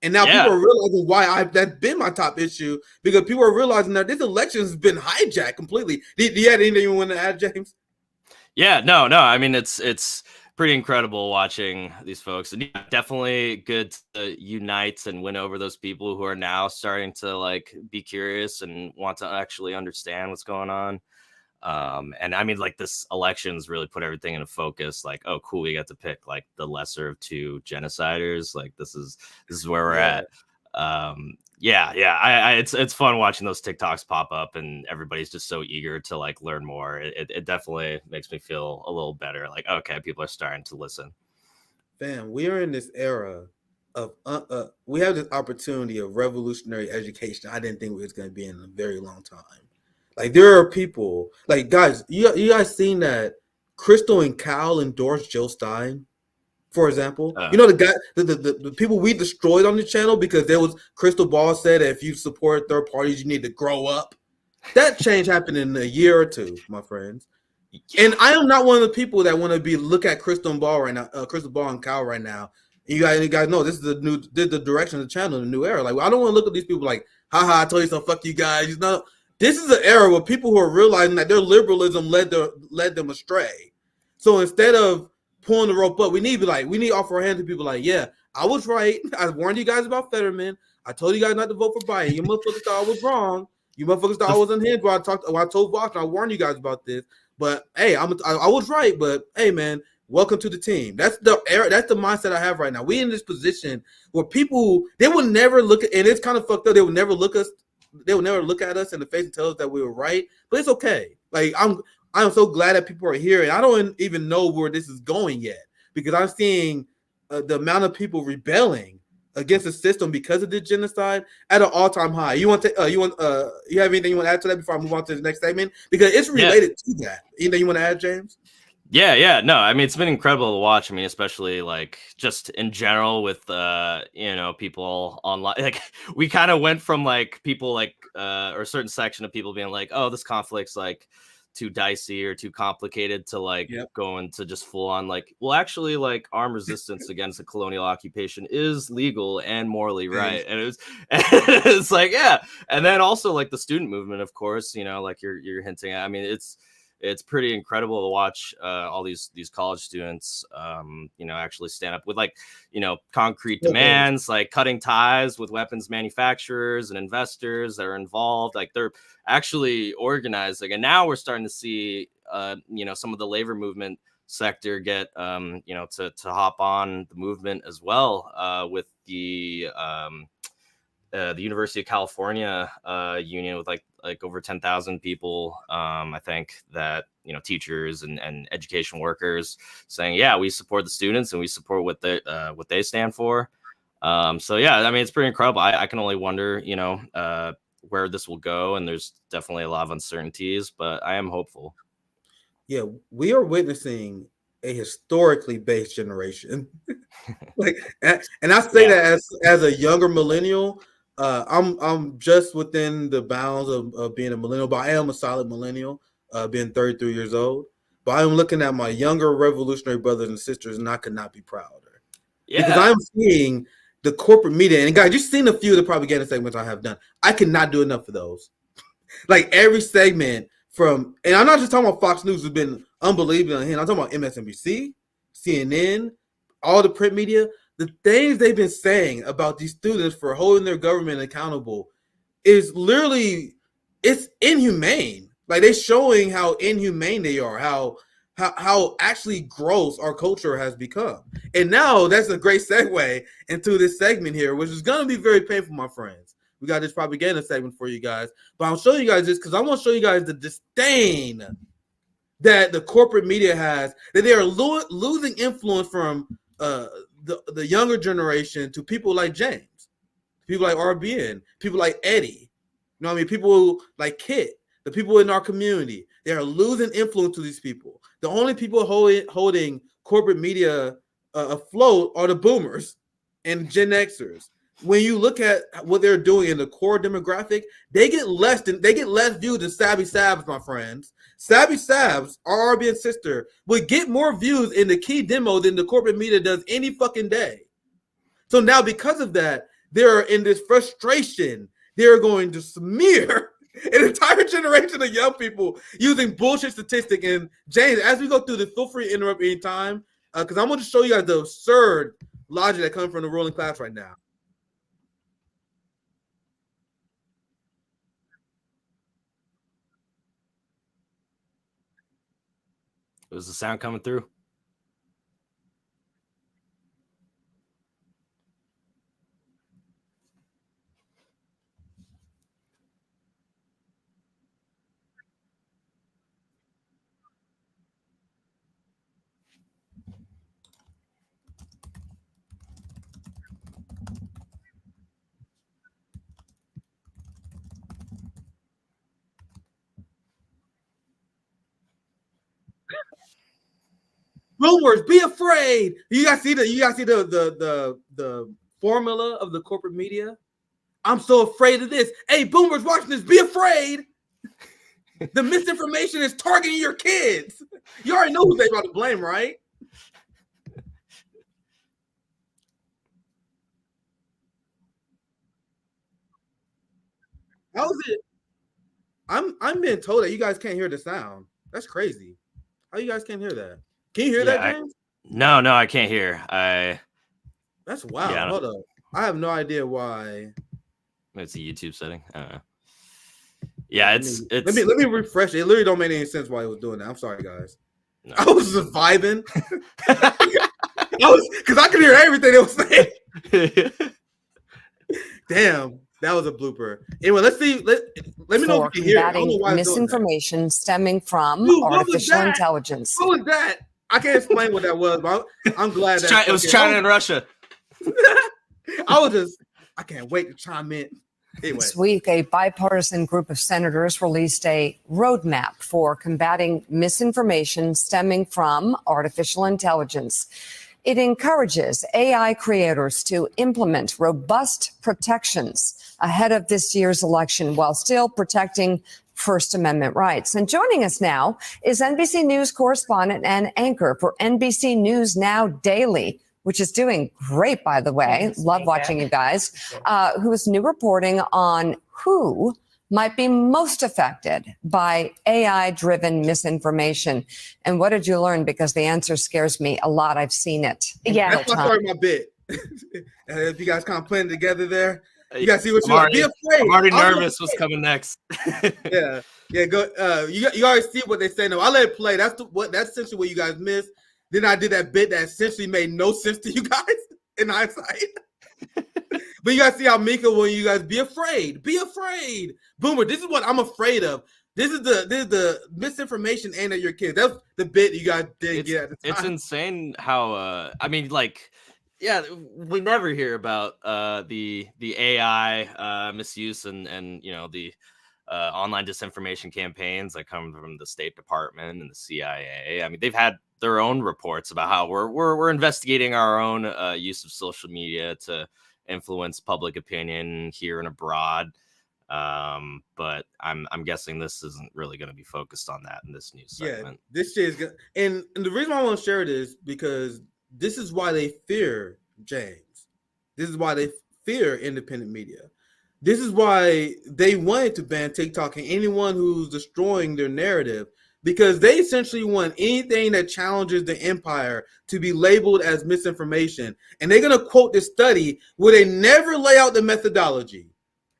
And now people are realizing why that's been my top issue, because people are realizing that this election has been hijacked completely. Do you have anything you want to add, James? Yeah, no. I mean, it's pretty incredible watching these folks, and yeah, definitely good to unite and win over those people who are now starting to like be curious and want to actually understand what's going on. And I mean, like, this elections really put everything into focus. Like, oh, cool, we got to pick like the lesser of two genociders. Like, this is where we're at. It's fun watching those TikToks pop up, and everybody's just so eager to like learn more. It definitely makes me feel a little better. Like, okay, people are starting to listen. Fam, we are in this era of we have this opportunity of revolutionary education. I didn't think we was going to be in a very long time. Like, there are people, like, guys, you guys seen that Crystal and Cal endorsed Joe Stein, for example? You know, the guy, the people we destroyed on the channel because there was Crystal Ball said that if you support third parties, you need to grow up. That change happened in a year or two, my friends. And I am not one of the people that want to look at Crystal Ball right now, Crystal Ball and Cal right now. And you guys know this is the direction of the channel, the new era. Like, I don't want to look at these people like, haha, I told you so, fuck you guys. You know, this is an era where people who are realizing that their liberalism led them astray. So instead of pulling the rope up, we need to offer our hand to people like, yeah, I was right. I warned you guys about Fetterman. I told you guys not to vote for Biden. You motherfuckers thought I was wrong. You motherfuckers thought I was unhinged. I told Vox, I warned you guys about this. But hey, I was right. But hey, man, welcome to the team. That's the era. That's the mindset I have right now. We in this position where people, they would never look at, and it's kind of fucked up. They would never look at us in the face and tell us that we were right. But it's okay. Like, I'm so glad that people are here, and I don't even know where this is going yet, because I'm seeing the amount of people rebelling against the system because of the genocide at an all-time high. You have anything you want to add to that before I move on to the next segment? Because it's related to that. Anything you want to add, James? Yeah. No, I mean, it's been incredible to watch. I mean, especially like just in general with people online. Like, we kind of went from like people like or a certain section of people being like, oh, this conflict's like too dicey or too complicated to like go into just full on like, well, actually, like, armed resistance against a colonial occupation is legal and morally right. And it's like, yeah. And then also like the student movement, of course, like you're hinting at. I mean, it's pretty incredible to watch all these college students, actually stand up with like, concrete demands, like cutting ties with weapons manufacturers and investors that are involved. Like, they're actually organizing. And now we're starting to see, some of the labor movement sector get, to hop on the movement as well, with the University of California union with like over 10,000 people, I think, that teachers and education workers saying, yeah, we support the students and we support what they stand for. So yeah, I mean, it's pretty incredible. I can only wonder, where this will go, and there's definitely a lot of uncertainties, but I am hopeful. Yeah, we are witnessing a historically based generation. And I say that as a younger millennial. I'm just within the bounds of being a millennial, but I am a solid millennial, being 33 years old. But I'm looking at my younger revolutionary brothers and sisters, and I could not be prouder. Yeah. Because I'm seeing the corporate media, and guys, you've seen a few of the propaganda segments I have done. I cannot do enough of those. Like, every segment and I'm not just talking about Fox News, has been unbelievable. I'm talking about MSNBC, CNN, all the print media. The things they've been saying about these students for holding their government accountable is literally, it's inhumane. Like, they're showing how inhumane they are, how actually gross our culture has become. And now that's a great segue into this segment here, which is going to be very painful, my friends. We got this propaganda segment for you guys, but I'll show you guys this because I want to show you guys the disdain that the corporate media has, that they are losing influence from the younger generation to people like James, people like RBN, people like Eddie, what I mean? People like Kit, the people in our community. They are losing influence to these people. The only people holding corporate media afloat are the boomers and Gen Xers. When you look at what they're doing in the core demographic, they get less views than Savvy Sabs, my friends. Savvy Sabs, our RBN sister, would get more views in the key demo than the corporate media does any fucking day. So now, because of that, they're in this frustration. They're going to smear an entire generation of young people using bullshit statistic. And James, as we go through this, feel free to interrupt anytime. because I'm going to show you guys the absurd logic that comes from the ruling class right now. Was the sound coming through? Boomers, be afraid. You guys see the formula of the corporate media? I'm so afraid of this. Hey, boomers watching this, be afraid. The misinformation is targeting your kids. You already know who they're about to blame, right? How is it? I'm being told that you guys can't hear the sound. That's crazy. How you guys can't hear that? Can you hear that, James? No, I can't hear. That's wild. Yeah, hold up. I have no idea why. It's a YouTube setting. I don't know. Yeah, it's let me refresh it. It literally don't make any sense why it was doing that. I'm sorry, guys. No. I was just vibing. Because I could hear everything they were saying. Damn, that was a blooper. Anyway, let's see. Let me know if you can hear it. Misinformation stemming from artificial intelligence. What was that? I can't explain what that was, but I'm glad that it was China and Russia. I can't wait to chime in. Anyway. This week, a bipartisan group of senators released a roadmap for combating misinformation stemming from artificial intelligence. It encourages AI creators to implement robust protections ahead of this year's election while still protecting First Amendment rights. And joining us now is NBC News correspondent and anchor for NBC News Now Daily, which is doing great, by the way. Love watching you guys. Who is new reporting on who might be most affected by AI-driven misinformation. And what did you learn? Because the answer scares me a lot. I've seen it. Yeah, that's why I started my bit. And if you guys kind of playing together there, you guys see what you're be afraid. I'm already nervous what's coming next. yeah. Go. You already see what they say. No, I let it play. That's essentially what you guys missed. Then I did that bit that essentially made no sense to you guys in hindsight. But you guys see how Mika, when you guys be afraid. Boomer, this is what I'm afraid of. This is the misinformation aimed at your kids. That's the bit you guys did get at the time. It's insane how we never hear about the AI misuse and the online disinformation campaigns that come from the State Department and the CIA. I mean, they've had their own reports about how we're investigating our own use of social media to influence public opinion here and abroad. But I'm guessing this isn't really going to be focused on that in this news segment. Yeah, this shit is good. And the reason why I want to share it is because this is why they fear James. This is why they fear independent media. This is why they wanted to ban TikTok and anyone who's destroying their narrative, because they essentially want anything that challenges the empire to be labeled as misinformation. And they're going to quote this study where they never lay out the methodology.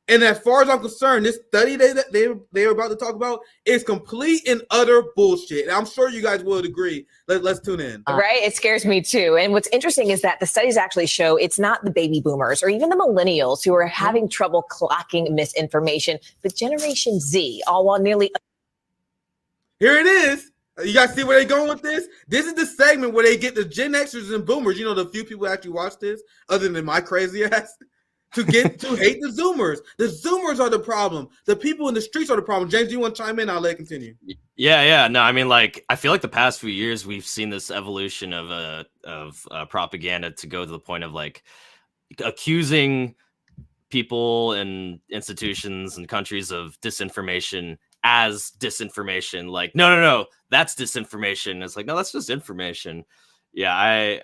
And as far as I'm concerned, this study they were about to talk about is complete and utter bullshit. And I'm sure you guys will agree. Let's tune in. Right? It scares me too. And what's interesting is that the studies actually show it's not the baby boomers or even the millennials who are having trouble clocking misinformation, but Generation Z, all while nearly... Here it is. You guys see where they're going with this? This is the segment where they get the Gen Xers and Boomers. You know, the few people actually watch this, other than my crazy ass, to hate the Zoomers. The Zoomers are the problem. The people in the streets are the problem. James, do you want to chime in? I'll let it continue. Yeah. No, I mean, I feel like the past few years we've seen this evolution of propaganda to go to the point of accusing people and institutions and countries of disinformation as disinformation. No, that's disinformation. It's no, that's just information. Yeah,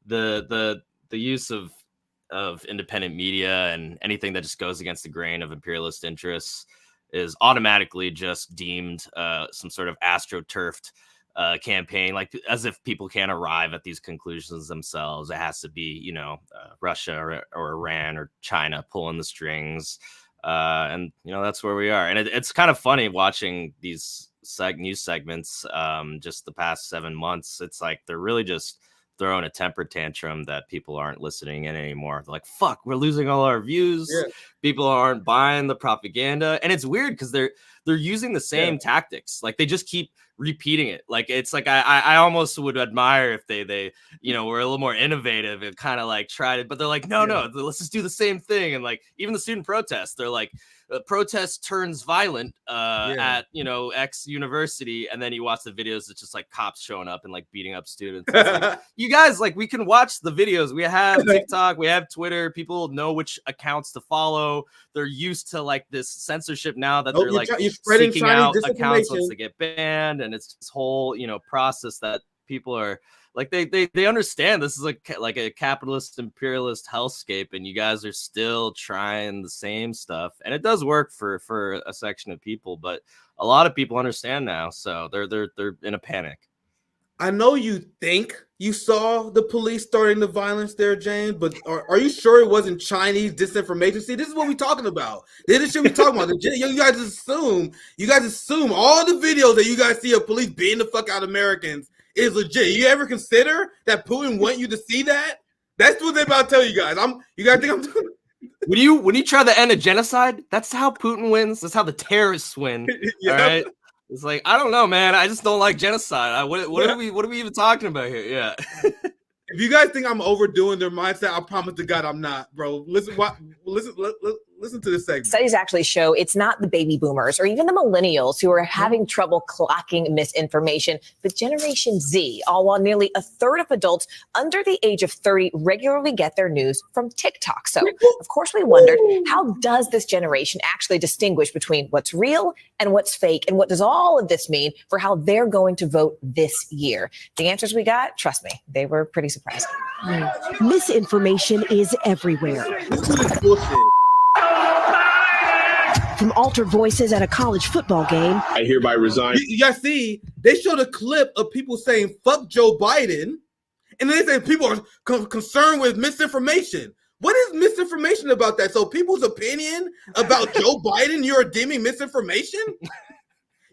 the use of independent media and anything that just goes against the grain of imperialist interests is automatically just deemed some sort of astroturfed campaign, like as if people can't arrive at these conclusions themselves. It has to be, Russia or Iran or China pulling the strings. And, that's where we are. And it's kind of funny watching these news segments just the past 7 months. It's like they're really just throwing a temper tantrum that people aren't listening in anymore. They're like, fuck, we're losing all our views. Yeah. People aren't buying the propaganda. And it's weird because they're using the same tactics. Like they just keep repeating it. Like it's like I almost would admire if they were a little more innovative and kind of like tried it, but they're like, no, let's just do the same thing. And like even the student protests, they're like, protest turns violent at X university, and then you watch the videos, it's just like cops showing up and like beating up students. Like, you guys, like, we can watch the videos. We have TikTok, we have Twitter. People know which accounts to follow. They're used to like this censorship now that they're like seeking out accounts once they get banned, and it's this whole process that people are like they understand this is like a capitalist imperialist hellscape, and you guys are still trying the same stuff, and it does work for a section of people, but a lot of people understand now, so they're in a panic. I know you think you saw the police starting the violence there, James, but are you sure it wasn't Chinese disinformation? See, this is what we're talking about. This is shit we talking about. You guys assume all the videos that you guys see of police beating the fuck out of Americans is legit. You ever consider that Putin want you to see that? That's what they're about to tell you guys. You guys think I'm doing it? When you try to end a genocide, that's how Putin wins. That's how the terrorists win. All right. It's like, I don't know, man. I just don't like genocide. What are we even talking about here? Yeah. If you guys think I'm overdoing their mindset, I promise to God I'm not, bro. Listen to this segment. Studies actually show it's not the baby boomers or even the millennials who are having trouble clocking misinformation, but Generation Z, all while nearly a third of adults under the age of 30 regularly get their news from TikTok. So, of course, we wondered, how does this generation actually distinguish between what's real and what's fake? And what does all of this mean for how they're going to vote this year? The answers we got, trust me, they were pretty surprising. Misinformation is everywhere. This is bullshit. From altered voices at a college football game. I hereby resign. You guys see, they showed a clip of people saying, fuck Joe Biden. And then they say people are concerned with misinformation. What is misinformation about that? So people's opinion about Joe Biden, you're deeming misinformation?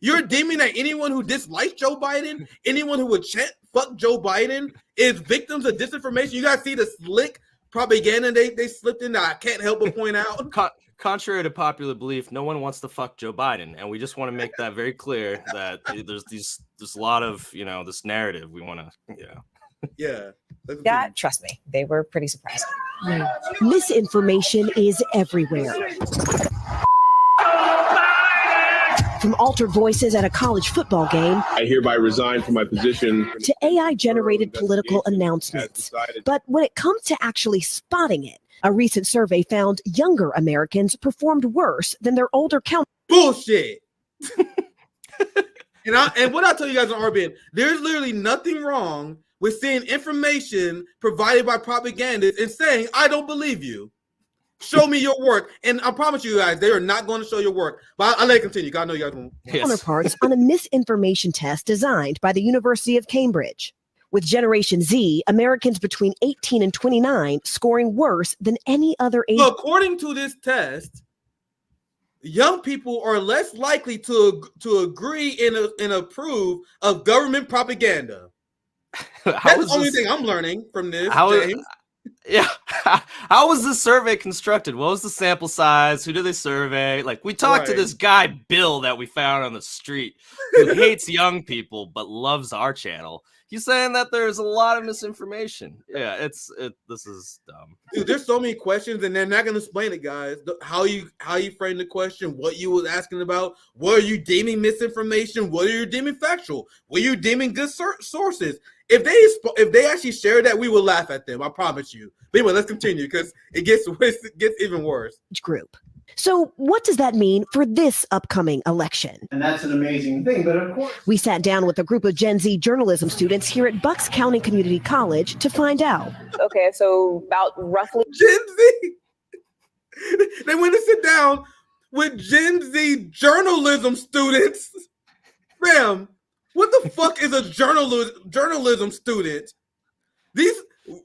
You're deeming that anyone who dislikes Joe Biden, anyone who would chant fuck Joe Biden is victims of disinformation? You guys see the slick propaganda they slipped in that I can't help but point out? Contrary to popular belief, no one wants to fuck Joe Biden, and we just want to make that very clear that there's a lot of this narrative we want to Yeah, trust me, they were pretty surprising. Misinformation is everywhere. From altered voices at a college football game. I hereby resign from my position. To AI-generated political announcements. But when it comes to actually spotting it, a recent survey found younger Americans performed worse than their older counterparts. Bullshit. And what I tell you guys on RBN, there's literally nothing wrong with seeing information provided by propagandists and saying, I don't believe you. Show me your work. And I promise you guys, they are not going to show your work. But I'll let it continue, because I know you guys won't. Counterparts on a misinformation test designed by the University of Cambridge. With Generation Z, Americans between 18 and 29 scoring worse than any other age. So according to this test, young people are less likely to agree and approve of government propaganda. That's the only thing I'm learning from this, James. How was this survey constructed? What was the sample size? Who did they survey? Like, we talked to this guy, Bill, that we found on the street, who hates young people but loves our channel. He's saying that there's a lot of misinformation. Yeah, this is dumb. Dude, there's so many questions, and they're not going to explain it, guys. How you frame the question, what you was asking about, what are you deeming misinformation, what are you deeming factual, what are you deeming good sources. If they actually shared that, we will laugh at them. I promise you. But anyway, let's continue because it gets even worse. Group. So what does that mean for this upcoming election? And that's an amazing thing, but of course. We sat down with a group of Gen Z journalism students here at Bucks County Community College to find out. Okay, so about roughly Gen Z. They went to sit down with Gen Z journalism students. Bam. What the fuck is a journalism student? These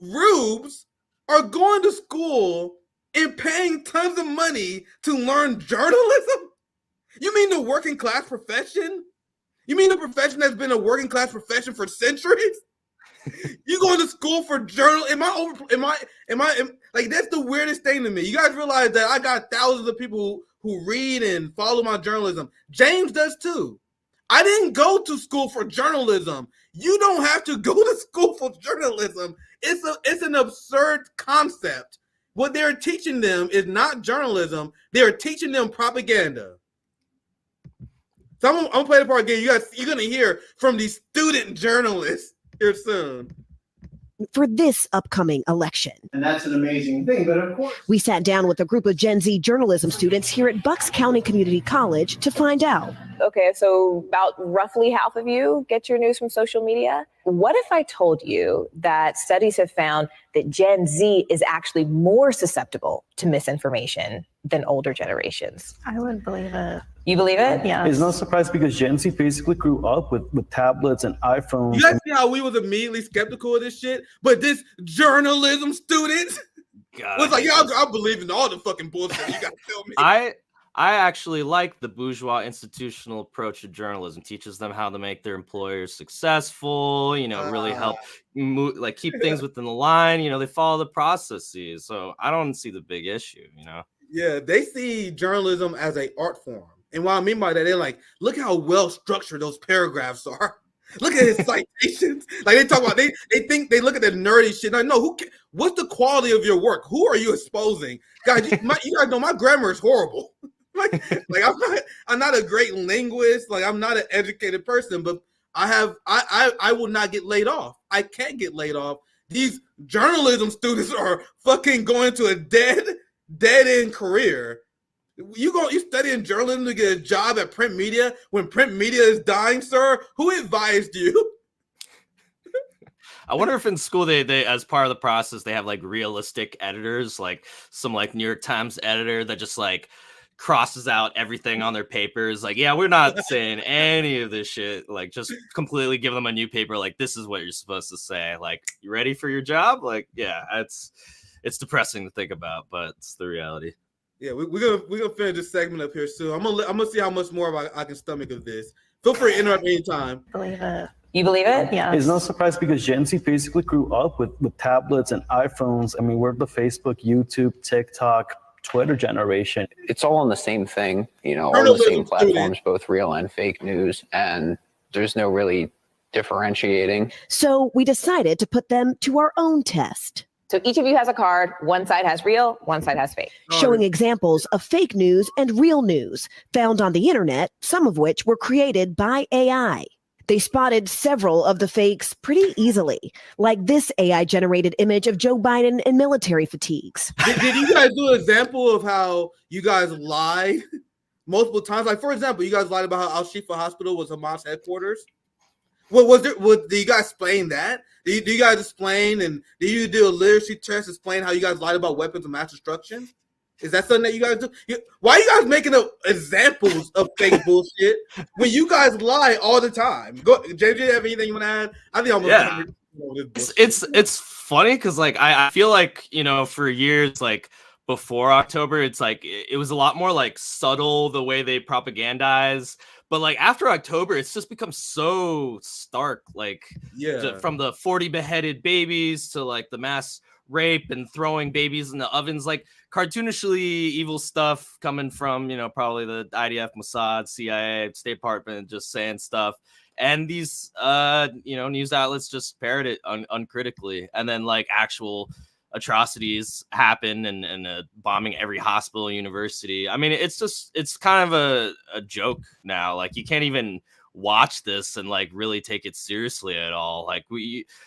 rubes are going to school and paying tons of money to learn journalism? You mean the working class profession? You mean the profession that's been a working class profession for centuries? You going to school for journal? Am I like, that's the weirdest thing to me. You guys realize that I got thousands of people who read and follow my journalism. James does too. I didn't go to school for journalism. You don't have to go to school for journalism. It's an absurd concept. What they're teaching them is not journalism. They're teaching them propaganda. So I'm gonna play the part again. You're gonna hear from these student journalists here soon. For this upcoming election. And that's an amazing thing. But of course, We sat down with a group of Gen Z journalism students here at Bucks County Community College to find out. Okay, so about roughly half of you get your news from social media. What if I told you that studies have found that Gen Z is actually more susceptible to misinformation than older generations? I would believe it. You believe it? Yeah. It's no surprise because Gen Z basically grew up with tablets and iPhones. You guys see how we was immediately skeptical of this shit? But this journalism student was like, yeah, I believe in all the fucking bullshit you gotta tell me. I actually like the bourgeois institutional approach to journalism. Teaches them how to make their employers successful, really help keep things within the line. They follow the processes. So I don't see the big issue, Yeah, they see journalism as an art form. And what I mean by that, they're like, look how well structured those paragraphs are. Look at his citations. Like they talk about, they look at the nerdy shit. Like, no, what's the quality of your work? Who are you exposing? Guys, you guys know my grammar is horrible. like I'm not a great linguist. Like I'm not an educated person, but I will not get laid off. I can't get laid off. These journalism students are fucking going to a dead end career. You studying journalism to get a job at print media when print media is dying, sir? Who advised you? I wonder if in school they as part of the process they have like realistic editors, like some like New York Times editor that just like crosses out everything on their papers. Like, yeah, we're not saying any of this shit. Like, just completely give them a new paper. Like, this is what you're supposed to say. Like, you ready for your job? Like, yeah, it's depressing to think about, but it's the reality. Yeah, we're gonna finish this segment up here soon. I'm gonna see how much more I can stomach of this. Feel free to interrupt anytime. Believe it. You believe it? Yeah. It's no surprise because Gen Z basically grew up with tablets and iPhones. I mean, we're the Facebook, YouTube, TikTok, Twitter generation. It's all on the same thing, all the same platforms, both real and fake news, and there's no really differentiating. So we decided to put them to our own test. So each of you has a card. One side has real, one side has fake. Showing examples of fake news and real news found on the internet, some of which were created by AI. They spotted several of the fakes pretty easily, like this AI-generated image of Joe Biden in military fatigues. Did you guys do an example of how you guys lied multiple times? Like, for example, you guys lied about how Al-Shifa Hospital was Hamas headquarters. Did you guys explain that? Do you guys explain, and do you do a literacy test explain how you guys lied about weapons of mass destruction? Is that something that you guys do? Why are you guys making up examples of fake bullshit when you guys lie all the time? Go, JJ, have anything you want to add? I think I'm gonna It's funny because like I feel like for years like before October it's like it was a lot more like subtle the way they propagandize, but like after October it's just become so stark, like from the 40 beheaded babies to like the mass rape and throwing babies in the ovens, like cartoonishly evil stuff coming from probably the IDF, Mossad, CIA, State Department, just saying stuff, and these news outlets just parrot it uncritically, and then like actual atrocities happen and bombing every hospital, university. I mean, it's kind of a joke now. Like you can't even watch this and like really take it seriously at all. Like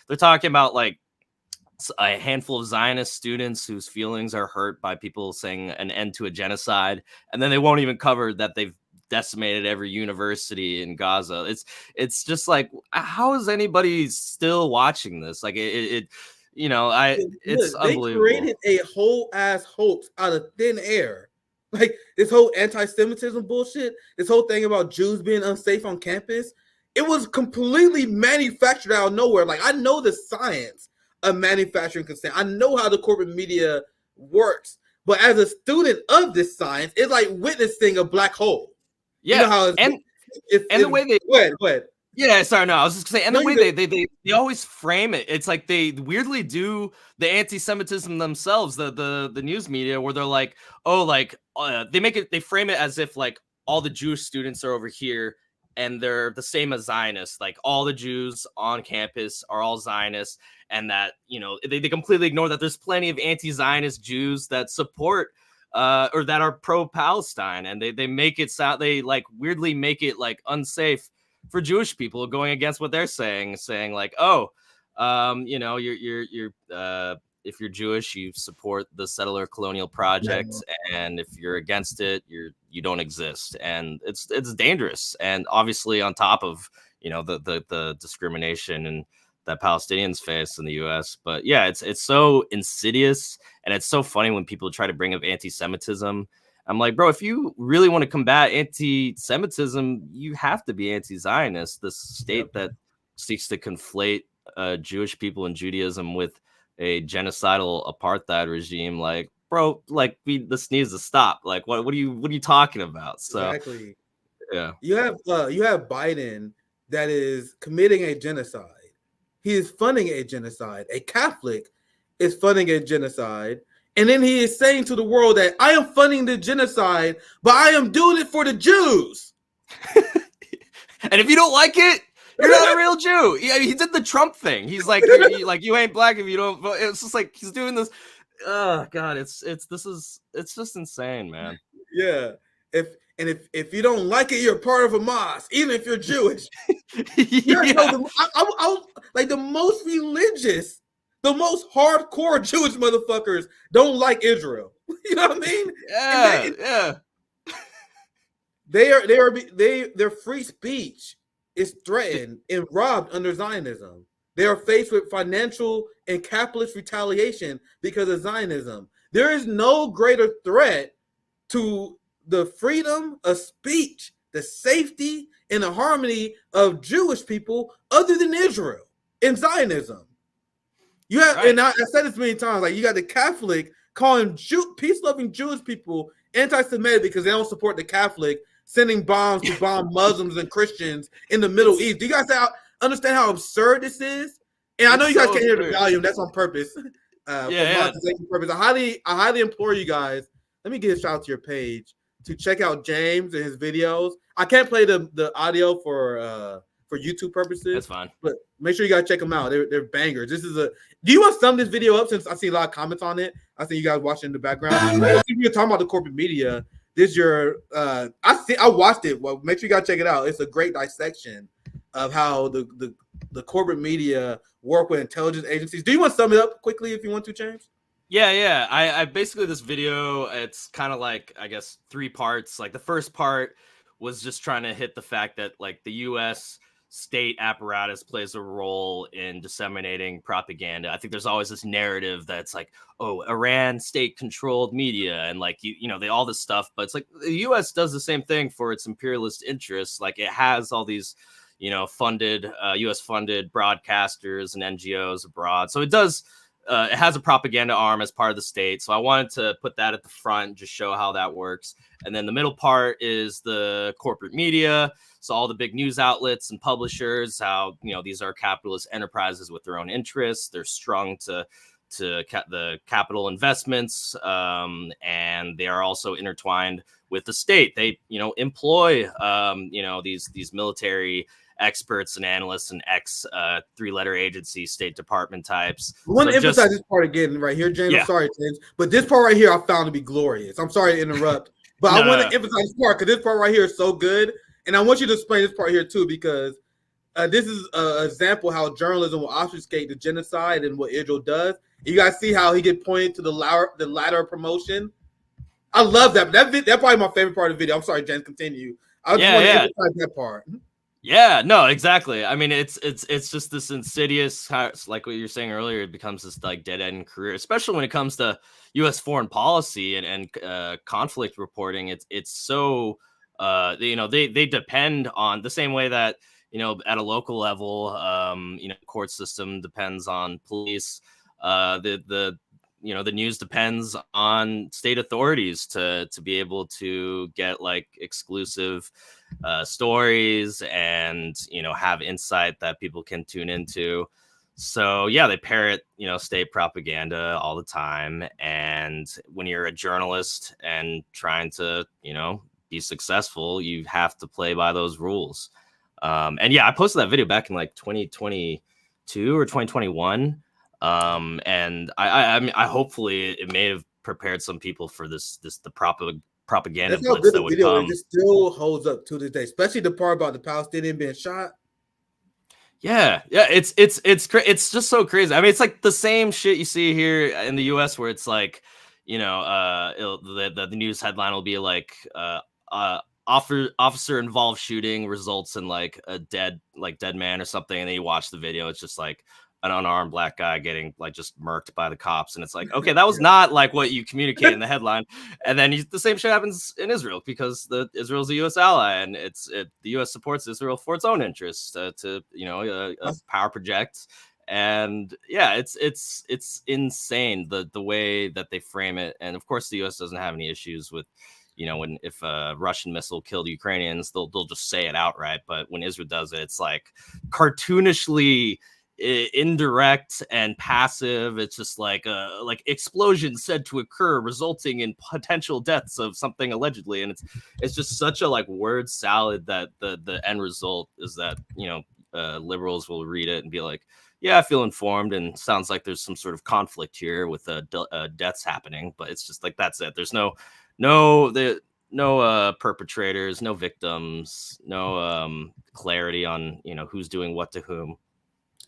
they're talking about like a handful of Zionist students whose feelings are hurt by people saying an end to a genocide, and then they won't even cover that they've decimated every university in Gaza. It's just like, how is anybody still watching this? Like it's unbelievable. They created a whole ass hoax out of thin air. Like this whole anti-Semitism bullshit, this whole thing about Jews being unsafe on campus. it was completely manufactured out of nowhere. Like, I know the science of manufacturing consent. I know how the corporate media works. But as a student of this science, it's like witnessing a black hole. Yeah, you know how the way they go ahead. Yeah, sorry, no, I was just gonna say, and No, the way you they always frame it, it's like they weirdly do the anti-Semitism themselves, the news media, where they're like, oh, like they frame it as if like all the Jewish students are over here and they're the same as Zionists, like all the Jews on campus are all Zionists, and that, you know, they completely ignore that there's plenty of anti-Zionist Jews that support or that are pro-Palestine, and they make it sound, they like weirdly make it like unsafe for Jewish people going against what they're saying like, oh, you know, you're if you're Jewish, you support the settler colonial project, and if you're against it, you don't exist, and it's dangerous, and obviously on top of, you know, the discrimination and that Palestinians face in the U.S. But yeah, it's so insidious, and it's so funny when people try to bring up anti-Semitism. I'm like, bro, if you really want to combat anti-Semitism, you have to be anti-Zionist, the state that seeks to conflate Jewish people and Judaism with a genocidal apartheid regime. Like, bro, like this needs to stop. Like, what are you talking about? So Exactly. Yeah. You have Biden that is committing a genocide. He is funding a genocide. A Catholic is funding a genocide. And then he is saying to the world that I am funding the genocide, but I am doing it for the Jews. And if you don't like it, you're not a real Jew. He did the Trump thing. He's like, you ain't black if you don't vote. It's just like he's doing this. Oh God, it's just insane, man. Yeah. If you don't like it, you're part of a mosque, even if you're Jewish. Like the most religious, the most hardcore Jewish motherfuckers don't like Israel. You know what I mean? Yeah. Their free speech is threatened and robbed under Zionism. They are faced with financial and capitalist retaliation because of Zionism. There is no greater threat to the freedom of speech, the safety, and the harmony of Jewish people other than Israel and Zionism. You have, and I said this many times, like you got the Catholic calling peace-loving Jewish people anti-Semitic because they don't support the Catholic, sending bombs to bomb Muslims and Christians in the Middle East. Do you guys understand how absurd this is? And I know you guys can't hear the volume. That's on purpose. Monetization purpose. I highly implore you guys. Let me give a shout out to your page to check out James and his videos. I can't play the audio for YouTube purposes. That's fine. But make sure you guys check them out. They're bangers. Do you want to sum this video up since I see a lot of comments on it? I see you guys watching in the background. You're talking about the corporate media. This your I watched it. Well, make sure you guys check it out. It's a great dissection of how the corporate media work with intelligence agencies. Do you want to sum it up quickly if you want to, James? Yeah. I basically, this video, it's kind of like, I guess, 3 parts. Like the first part was just trying to hit the fact that like the U.S. state apparatus plays a role in disseminating propaganda. I think there's always this narrative that's like, oh, Iran state-controlled media and like you know, all this stuff, but it's like the U.S. does the same thing for its imperialist interests. Like it has all these, you know, funded U.S. funded broadcasters and NGOs abroad, so it does. It has a propaganda arm as part of the state. So I wanted to put that at the front, just show how that works. And then the middle part is the corporate media. So all the big news outlets and publishers, how, you know, these are capitalist enterprises with their own interests. They're strung to the capital investments, and they are also intertwined with the state. They, you know, employ, you know, these military experts and analysts and three-letter agency State Department types. I want to emphasize this part again right here, James. Yeah. I'm sorry, James, but this part right here I found to be glorious. I'm sorry to interrupt, but I want to emphasize this part because this part right here is so good, and I want you to explain this part here too, because this is an example how journalism will obfuscate the genocide and what Israel does. You guys see how he get pointed to the ladder of promotion. I love that. That's probably my favorite part of the video. I'm sorry, James. Continue. I just want to emphasize that part. Yeah, no, exactly. I mean, it's just this insidious, like what you're saying earlier, it becomes this like dead end career, especially when it comes to U.S. foreign policy and conflict reporting. It's so, you know, they depend on the same way that, at a local level, court system depends on police. The news depends on state authorities to be able to get like exclusive stories and have insight that people can tune into. So yeah, they parrot state propaganda all the time, and when you're a journalist and trying to be successful, you have to play by those rules. And yeah, I posted that video back in like 2022 or 2021. And I mean, I hopefully it may have prepared some people for the propaganda That's how blitz good that the would video come. is. It still holds up to this day, especially the part about the Palestinian being shot. Yeah, it's just so crazy. I mean, it's like the same shit you see here in the U.S. where it's like, the news headline will be like, officer involved shooting results in like a dead man or something, and then you watch the video, it's just like an unarmed black guy getting like just murked by the cops, and it's like, okay, that was not like what you communicate in the headline. And then the same shit happens in Israel because Israel's a U.S. ally, and the U.S. supports Israel for its own interests to power project. And yeah, it's insane the way that they frame it. And of course, the U.S. doesn't have any issues with if a Russian missile killed Ukrainians, they'll just say it outright. But when Israel does it, it's like cartoonishly indirect and passive. It's just like explosions said to occur resulting in potential deaths of something allegedly, and it's just such a like word salad that the end result is that liberals will read it and be like, yeah, I feel informed, and sounds like there's some sort of conflict here with deaths happening, but it's just like, that's it. There's no perpetrators, no victims, no clarity on who's doing what to whom.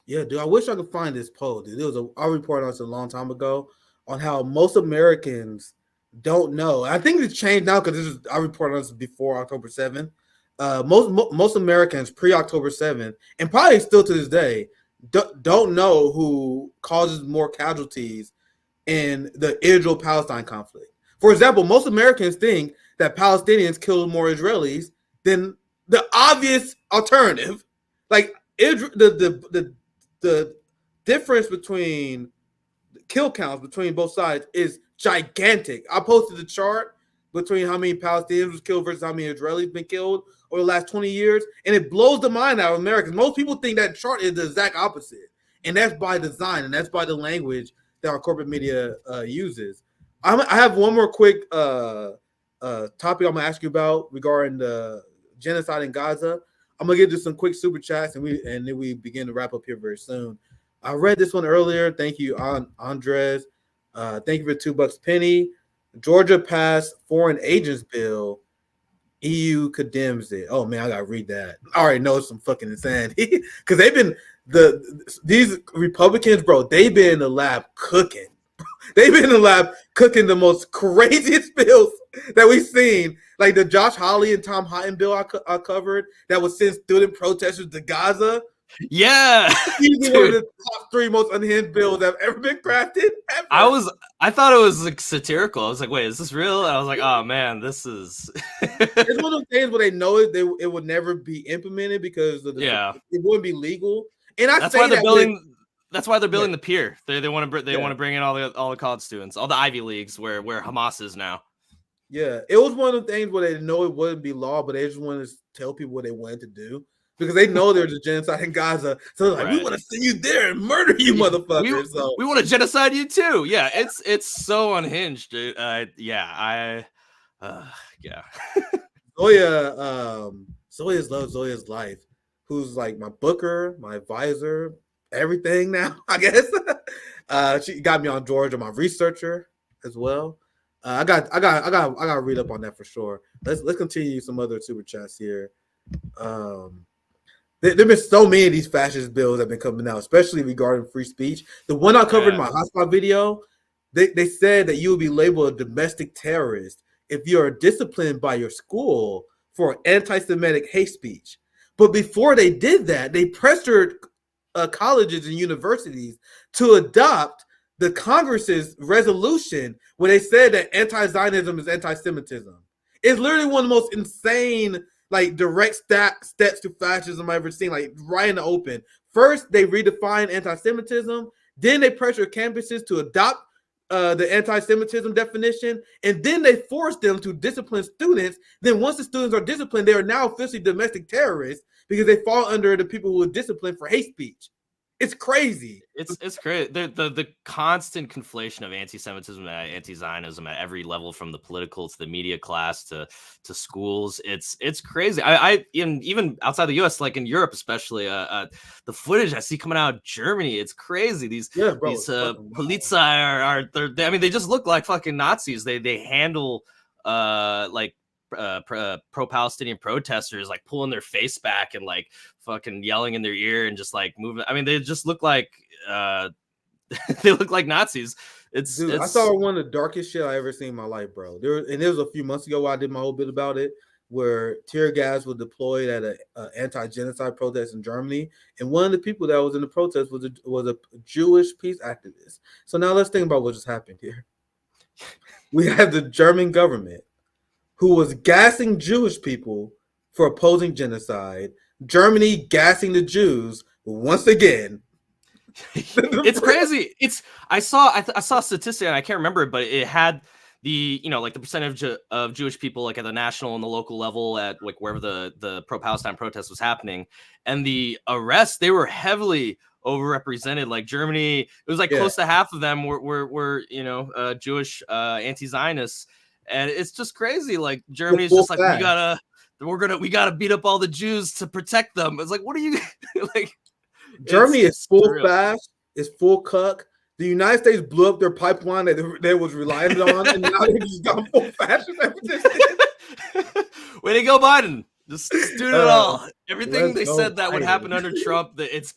Yeah, dude, I wish I could find this poll. Dude, I reported on this a long time ago on how most Americans don't know. I think it's changed now because I reported on this before October 7th. Most Americans pre-October 7th, and probably still to this day, don't know who causes more casualties in the Israel-Palestine conflict. For example, most Americans think that Palestinians killed more Israelis than the obvious alternative. Like the difference between kill counts between both sides is gigantic. I posted the chart between how many Palestinians was killed versus how many Israelis been killed over the last 20 years, and it blows the mind out of Americans. Most people think that chart is the exact opposite, and that's by design, and that's by the language that our corporate media uses. I have one more quick topic I'm gonna ask you about regarding the genocide in Gaza. I'm gonna get to some quick super chats, and then we begin to wrap up here very soon. I read this one earlier. Thank you, Andres. Thank you for $2 penny. Georgia passed foreign agents bill. EU condemns it. Oh man, I gotta read that. I already know it's some fucking insanity because they've been these Republicans, bro. They've been in the lab cooking. They've been in the lab cooking the most craziest bills that we've seen, like the Josh Hawley and Tom Houghton bill I covered that would send student protesters to Gaza. Yeah, Easily one of the top 3 most unhinged bills that have ever been crafted. Ever. I thought it was like satirical. I was like, wait, is this real? And I was like, oh man, this is. It's one of those things where they know it would never be implemented because it wouldn't be legal. And that's why they're building. That's why they're building the pier. They want to bring in all the college students, all the Ivy Leagues, where Hamas is now. Yeah, it was one of the things where they know it wouldn't be law, but they just wanted to tell people what they wanted to do because they know there's a genocide in Gaza. So they're like, we want to send you there and murder you, motherfuckers. We want to genocide you too. Yeah, it's so unhinged, dude. Yeah. Zoya's love Zoya's life, who's like my booker, my advisor, everything now, I guess. She got me on Georgia, my researcher as well. I got to read up on that for sure. Let's continue some other super chats here. There've been so many of these fascist bills that have been coming out, especially regarding free speech. The one I covered in my hotspot video, they said that you will be labeled a domestic terrorist if you are disciplined by your school for anti-Semitic hate speech. But before they did that, they pressured colleges and universities to adopt the Congress's resolution where they said that anti-Zionism is anti-Semitism. It's literally one of the most insane like direct steps to fascism I've ever seen, like right in the open. First, they redefine anti-Semitism. Then they pressure campuses to adopt the anti-Semitism definition, and then they force them to discipline students. Then once the students are disciplined, they are now officially domestic terrorists because they fall under the people who are disciplined for hate speech. It's crazy. It's crazy. The constant conflation of anti-Semitism and anti-Zionism at every level, from the political to the media class to schools. It's crazy. I even outside the U.S., like in Europe, especially, the footage I see coming out of Germany, it's crazy. These Polizei are I mean, they just look like fucking Nazis. They handle like pro-Palestinian protesters, like pulling their face back and like fucking yelling in their ear and just like moving. I mean, they just look like they look like Nazis. I saw one of the darkest shit I ever seen in my life, bro. There was a few months ago where I did my whole bit about it, where tear gas was deployed at an anti-genocide protest in Germany, and one of the people that was in the protest was a Jewish peace activist. So now let's think about what just happened here. We have the German government who was gassing Jewish people for opposing genocide. Germany gassing the Jews once again. It's crazy. I saw a statistic, and I can't remember it, but it had the, you know, like the percentage of Jewish people like at the national and the local level at like wherever the pro-Palestine protest was happening, and the arrests, they were heavily overrepresented. Like Germany, it was like close to half of them were you know, Jewish anti-Zionists. And it's just crazy. Like Germany's just like, we gotta beat up all the Jews to protect them. It's like, what are you like? Germany is full fast, is full cuck. The United States blew up their pipeline that they was relying on, and now they just got full fascist. Way to go, Biden! Just doing it all. Everything they said that would happen under Trump, that it's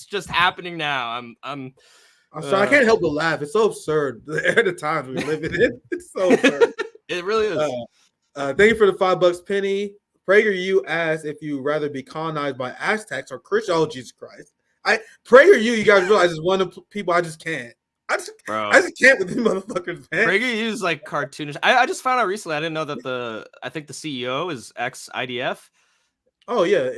just happening now. I'm sorry, I can't help but laugh. It's so absurd. The times we live in, it's so absurd. It really is. Thank you for the $5, Penny. PragerU asks if you rather be colonized by Aztecs or Christian. Oh, Jesus Christ! PragerU, you guys realize, is one of the people I just can't. I just can't with these motherfuckers, man. PragerU is like cartoonish. I just found out recently. I didn't know that I think the CEO is ex-IDF. Oh yeah,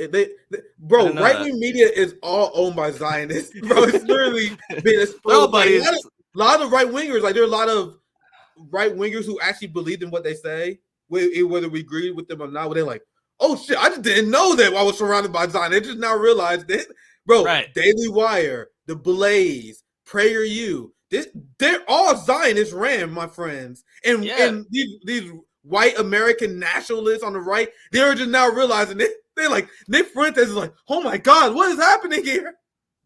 bro. Right-wing media is all owned by Zionists, bro. It's literally been exposed. Like, a lot of right-wingers, like there are a lot of right-wingers who actually believed in what they say, whether we agree with them or not. Where they're like, "Oh shit, I just didn't know that I was surrounded by Zionists. I just now realized it, bro." Right. Daily Wire, The Blaze, PragerU, they're all Zionist ran, my friends, and these white American nationalists on the right, they're just now realizing it. They're like, Nick Fuentes is like, oh my God, what is happening here?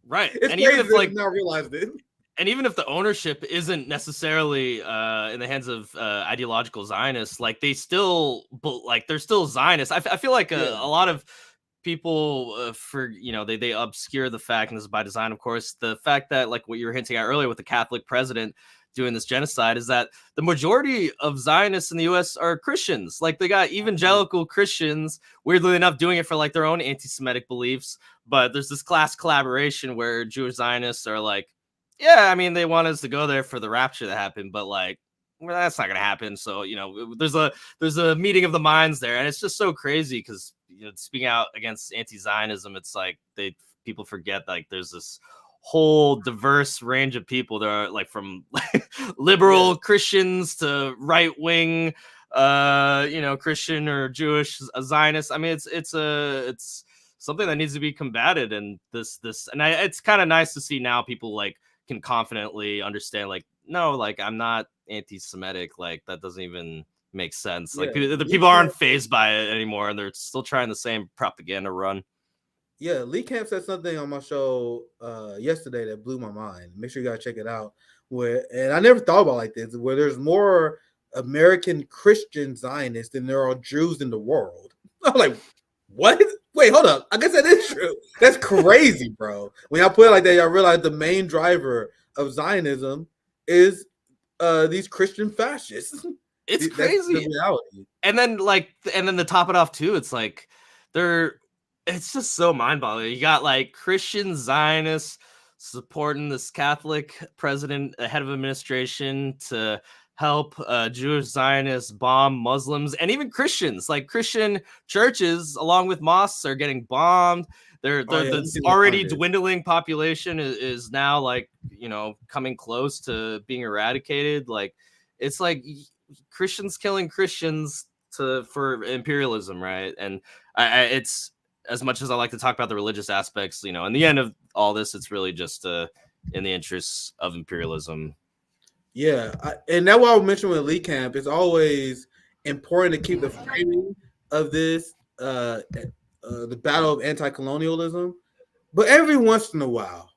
Right. It's and crazy even if like now realized it. And even if the ownership isn't necessarily in the hands of ideological Zionists, like they're still Zionists. I feel like a lot of people they obscure the fact, and this is by design, of course, the fact that like what you were hinting at earlier with the Catholic president doing this genocide is that the majority of Zionists in the US are Christians. Like they got evangelical Christians, weirdly enough, doing it for like their own anti-Semitic beliefs. But there's this class collaboration where Jewish Zionists are like, yeah, I mean, they want us to go there for the rapture that happened, but like, well, that's not going to happen. So, there's a meeting of the minds there. And it's just so crazy because, speaking out against anti-Zionism, it's like people forget like there's this whole diverse range of people that are like from liberal Christians to right wing, Christian or Jewish Zionists. I mean, it's something that needs to be combated. And it's kind of nice to see now people like can confidently understand, like, no, like I'm not anti-Semitic. Like that doesn't even make sense. Like the people aren't fazed by it anymore, and they're still trying the same propaganda run. Yeah, Lee Camp said something on my show yesterday that blew my mind. Make sure you gotta check it out. And I never thought about it like this, where there's more American Christian Zionists than there are Jews in the world. I'm like, what? Wait, hold up. I guess that is true. That's crazy, bro. When y'all put it like that, y'all realize the main driver of Zionism is these Christian fascists. It's crazy. That's the reality. And then to top it off too, it's like it's just so mind-boggling. You got like Christian Zionists supporting this Catholic president, head of administration, to help Jewish Zionists bomb Muslims and even Christians. Like Christian churches, along with mosques, are getting bombed. The already dwindling population is now like, you know, coming close to being eradicated. Like it's like Christians killing Christians for imperialism, right? And it's, as much as I like to talk about the religious aspects, you know, in the end of all this, it's really just in the interests of imperialism. Yeah, and that's why I mentioned with Elite Camp, it's always important to keep the framing of this, the battle of anti-colonialism. But every once in a while,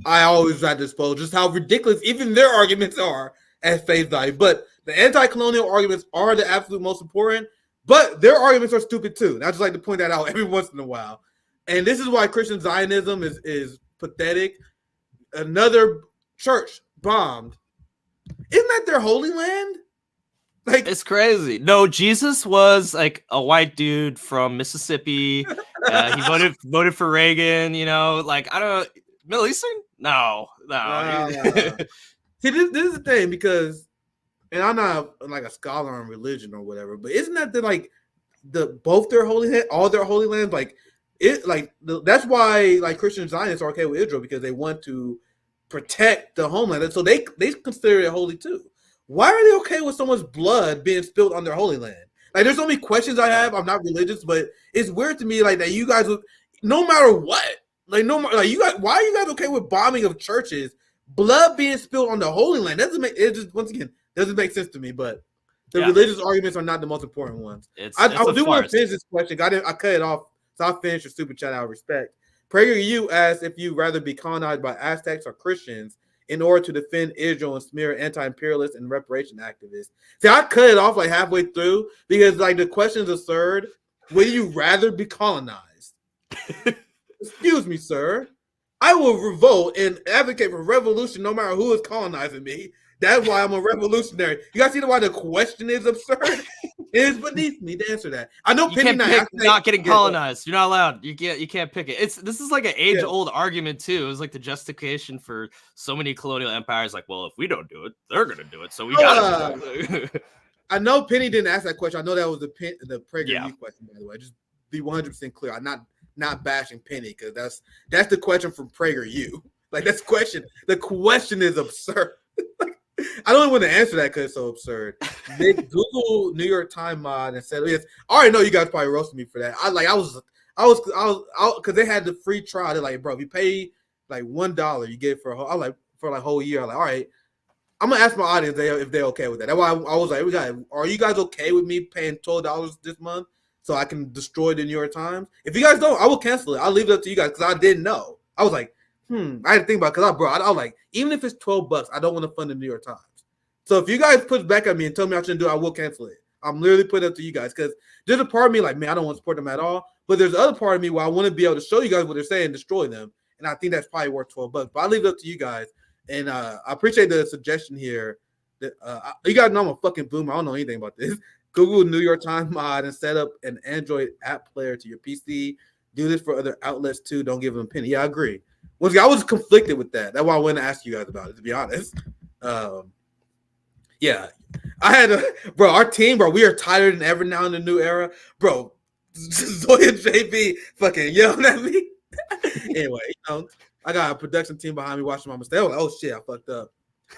I always try to expose just how ridiculous even their arguments are at face value. But the anti-colonial arguments are the absolute most important, but their arguments are stupid too. And I just like to point that out every once in a while. And this is why Christian Zionism is pathetic. Another church bombed. Isn't that their holy land? Like, it's crazy. No, Jesus was like a white dude from Mississippi. He voted for Reagan. You know, like I don't know, Middle Eastern. No. See, this is the thing, because, and I'm not like a scholar on religion or whatever, but isn't that like both their holy land, all their holy lands, like it, like that's why like Christian Zionists are okay with Israel, because they want to protect the homeland, and so they consider it holy too. Why are they okay with someone's blood being spilled on their holy land? Like, there's so many questions I have. I'm not religious, but it's weird to me, like, that you guys would, no matter what, like, no matter, like, you guys, why are you guys okay with bombing of churches, blood being spilled on the holy land? Doesn't make it, just, once again, doesn't make sense to me. But the religious arguments are not the most important ones. I do want to finish this question. I cut it off, so I'll finish your super chat out of respect. PragerU asked if you'd rather be colonized by Aztecs or Christians in order to defend Israel and smear anti-imperialist and reparation activists. See, I cut it off like halfway through because like the question is absurd. Would you rather be colonized? Excuse me, sir. I will revolt and advocate for revolution no matter who is colonizing me. That's why I'm a revolutionary. You guys see why the question is absurd? It is beneath me to answer that. I know Penny not getting colonized. You're not allowed. You can't pick it. This is like an age-old argument too. It was like the justification for so many colonial empires. Like, well, if we don't do it, they're gonna do it. So we gotta do it. I know Penny didn't ask that question. I know that was the PragerU question, by the way. Just be 100% clear. I'm not bashing Penny, because that's the question from PragerU. Like, that's the question. The question is absurd. I don't want to answer that because it's so absurd. They Google New York Times mod and said, yes, I already know you guys probably roasted me for that. I was because they had the free trial. They're like, bro, if you pay like $1, you get it for a whole year. I'm like, all right, I'm gonna ask my audience if they're okay with that. That's why I was like, are you guys okay with me paying $12 this month so I can destroy the New York Times? If you guys don't, I will cancel it. I'll leave it up to you guys, because I didn't know. I was like, I had to think about it, because I was like, even if it's $12, I don't want to fund the New York Times. So if you guys push back at me and tell me I shouldn't do it, I will cancel it. I'm literally putting it up to you guys, because there's a part of me like, man, I don't want to support them at all. But there's the other part of me where I want to be able to show you guys what they're saying, destroy them. And I think that's probably worth $12. But I'll leave it up to you guys. And I appreciate the suggestion here. That you guys know I'm a fucking boomer. I don't know anything about this. Google New York Times mod and set up an Android app player to your PC. Do this for other outlets too. Don't give them a penny. Yeah, I agree. Once again, I was conflicted with that. That's why I wanted to ask you guys about it, to be honest. Yeah, I had our team, bro. We are tighter than ever now in the new era, bro. Zoya JB fucking yelling at me. Anyway, I got a production team behind me watching my mistake. I was like, oh shit, I fucked up.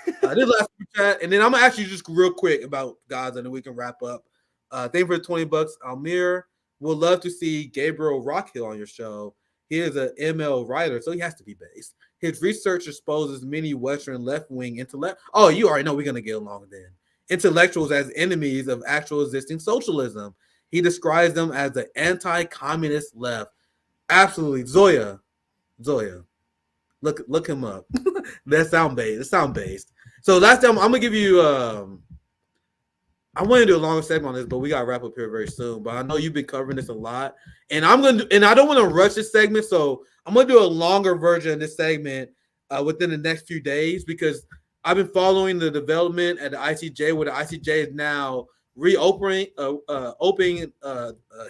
This last chat, and then I'm gonna ask you just real quick about Gaza, and then we can wrap up. Thank you for the $20, Almir. Would love to see Gabriel Rockhill on your show. He is an ML writer, so he has to be based. His research exposes many Western left-wing intellect. Oh, you already know we're gonna get along then. Intellectuals as enemies of actual existing socialism. He describes them as the anti-communist left. Absolutely, Zoya, look him up. That's sound based. So last time I'm gonna give you. I want to do a longer segment on this, but we gotta wrap up here very soon. But I know you've been covering this a lot, and I don't want to rush this segment, so I'm gonna do a longer version of this segment within the next few days, because I've been following the development at the ICJ, where the ICJ is now reopening, opening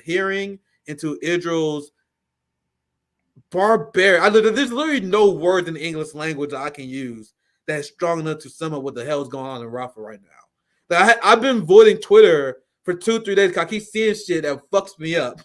hearing into Israel's barbaric. There's literally no word in the English language that I can use that's strong enough to sum up what the hell is going on in Rafah right now. I've been avoiding Twitter for 2-3 days because I keep seeing shit that fucks me up.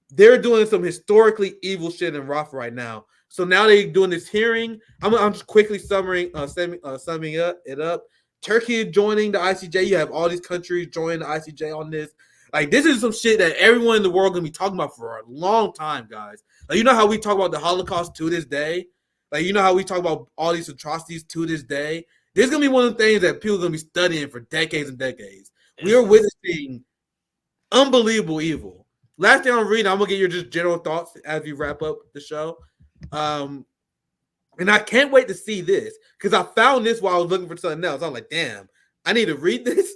They're doing some historically evil shit in Rafah right now. So now they're doing this hearing. I'm just quickly summing it up. Turkey joining the ICJ. You have all these countries joining the ICJ on this. Like, this is some shit that everyone in the world gonna be talking about for a long time, guys. Like, you know how we talk about the Holocaust to this day? Like, you know how we talk about all these atrocities to this day? This is gonna be one of the things that people are gonna be studying for decades and decades. We are witnessing unbelievable evil. Last thing I'm reading, I'm gonna get your just general thoughts as we wrap up the show. And I can't wait to see this because I found this while I was looking for something else. I'm like, damn, I need to read this.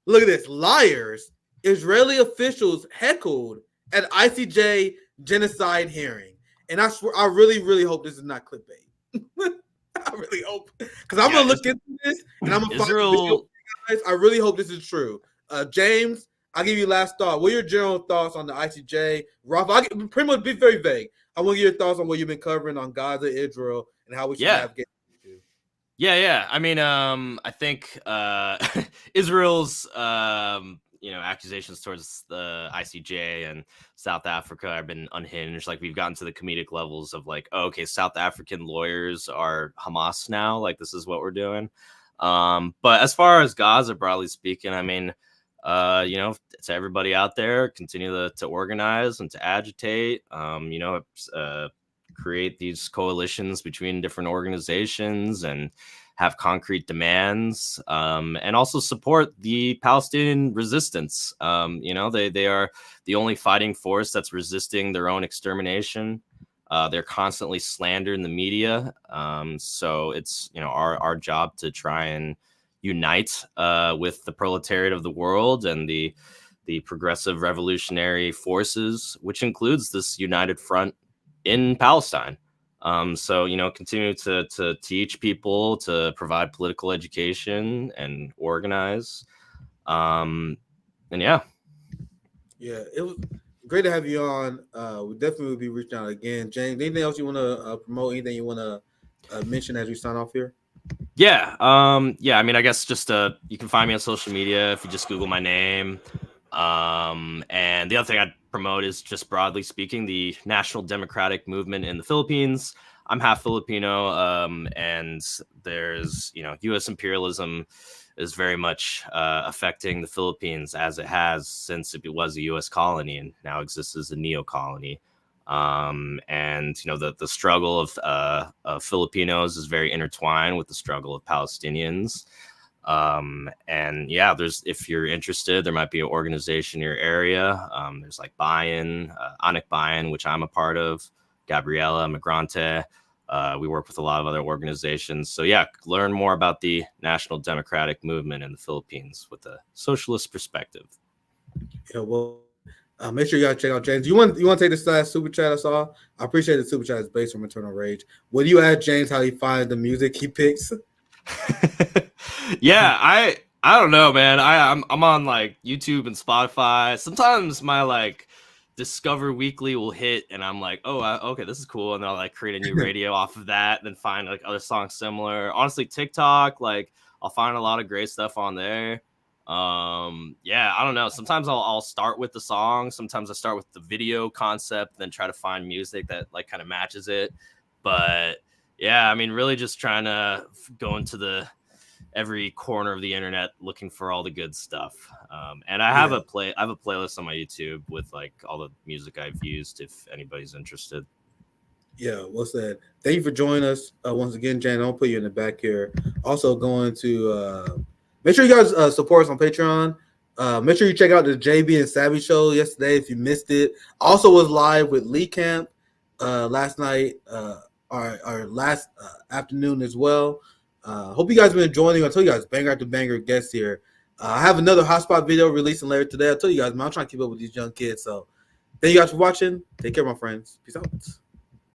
Look at this. Liars. Israeli officials heckled at ICJ genocide hearing. And I swear, I really, really hope this is not clickbait. I really hope. Because I'm going to look into this and I'm going to find the video. Guys, I really hope this is true. James, I'll give you last thought. What are your general thoughts on the ICJ? Ralph, I'll pretty much be very vague. I want to get your thoughts on what you've been covering on Gaza, Israel, and how we should navigate. Yeah. I mean, I think Israel's accusations towards the ICJ and South Africa have been unhinged. Like, we've gotten to the comedic levels of like, oh, okay, South African lawyers are Hamas now. Like, this is what we're doing. But as far as Gaza, broadly speaking, I mean, to everybody out there, continue to organize and to agitate, create these coalitions between different organizations and have concrete demands, and also support the Palestinian resistance. They are the only fighting force that's resisting their own extermination. They're constantly slandered in the media. So it's, our job to try and unite with the proletariat of the world and the progressive revolutionary forces, which includes this united front in Palestine. Continue to teach people, to provide political education and organize. Yeah, it was great to have you on. We definitely will be reaching out again. James, anything else you want to promote? Anything you want to mention as we sign off here? Yeah. I mean, I guess just you can find me on social media if you just Google my name. And the other thing I'd promote is, just broadly speaking, the National Democratic Movement in the Philippines. I'm half Filipino, and there's, U.S. imperialism is very much affecting the Philippines, as it has since it was a U.S. colony and now exists as a neo-colony. The struggle of Filipinos is very intertwined with the struggle of Palestinians. If you're interested, there might be an organization in your area. There's like Anik Bayan, which I'm a part of, Gabriela Migrante. We work with a lot of other organizations. So yeah, learn more about the National Democratic Movement in the Philippines with a socialist perspective. Yeah, well, make sure you guys check out James. You want to take this last super chat I saw? I appreciate the super chat. It's based from Eternal Rage. Will you ask James how he finds the music he picks? Yeah, I don't know, man. I'm on like YouTube and Spotify. Sometimes my like Discover Weekly will hit, and I'm like, oh, okay, this is cool, and then I'll like create a new radio off of that, and then find like other songs similar. Honestly, TikTok, like I'll find a lot of great stuff on there. I don't know. Sometimes I'll start with the song. Sometimes I start with the video concept, then try to find music that like kind of matches it. But yeah, I mean, really just trying to go into every corner of the internet looking for all the good stuff. And I have a playlist on my YouTube with like all the music I've used, if anybody's interested. Yeah, well said. Thank you for joining us once again, Jan. I'll put you in the back here. Also going to make sure you guys support us on Patreon. Make sure you check out the JB and Savvy show yesterday if you missed it. Also was live with Lee Camp last night, our last afternoon as well. Hope you guys have been enjoying. I told you guys, banger after banger guests here. I have another hotspot video releasing later today. I told you guys, man, I'm trying to keep up with these young kids. So thank you guys for watching. Take care, my friends. Peace out.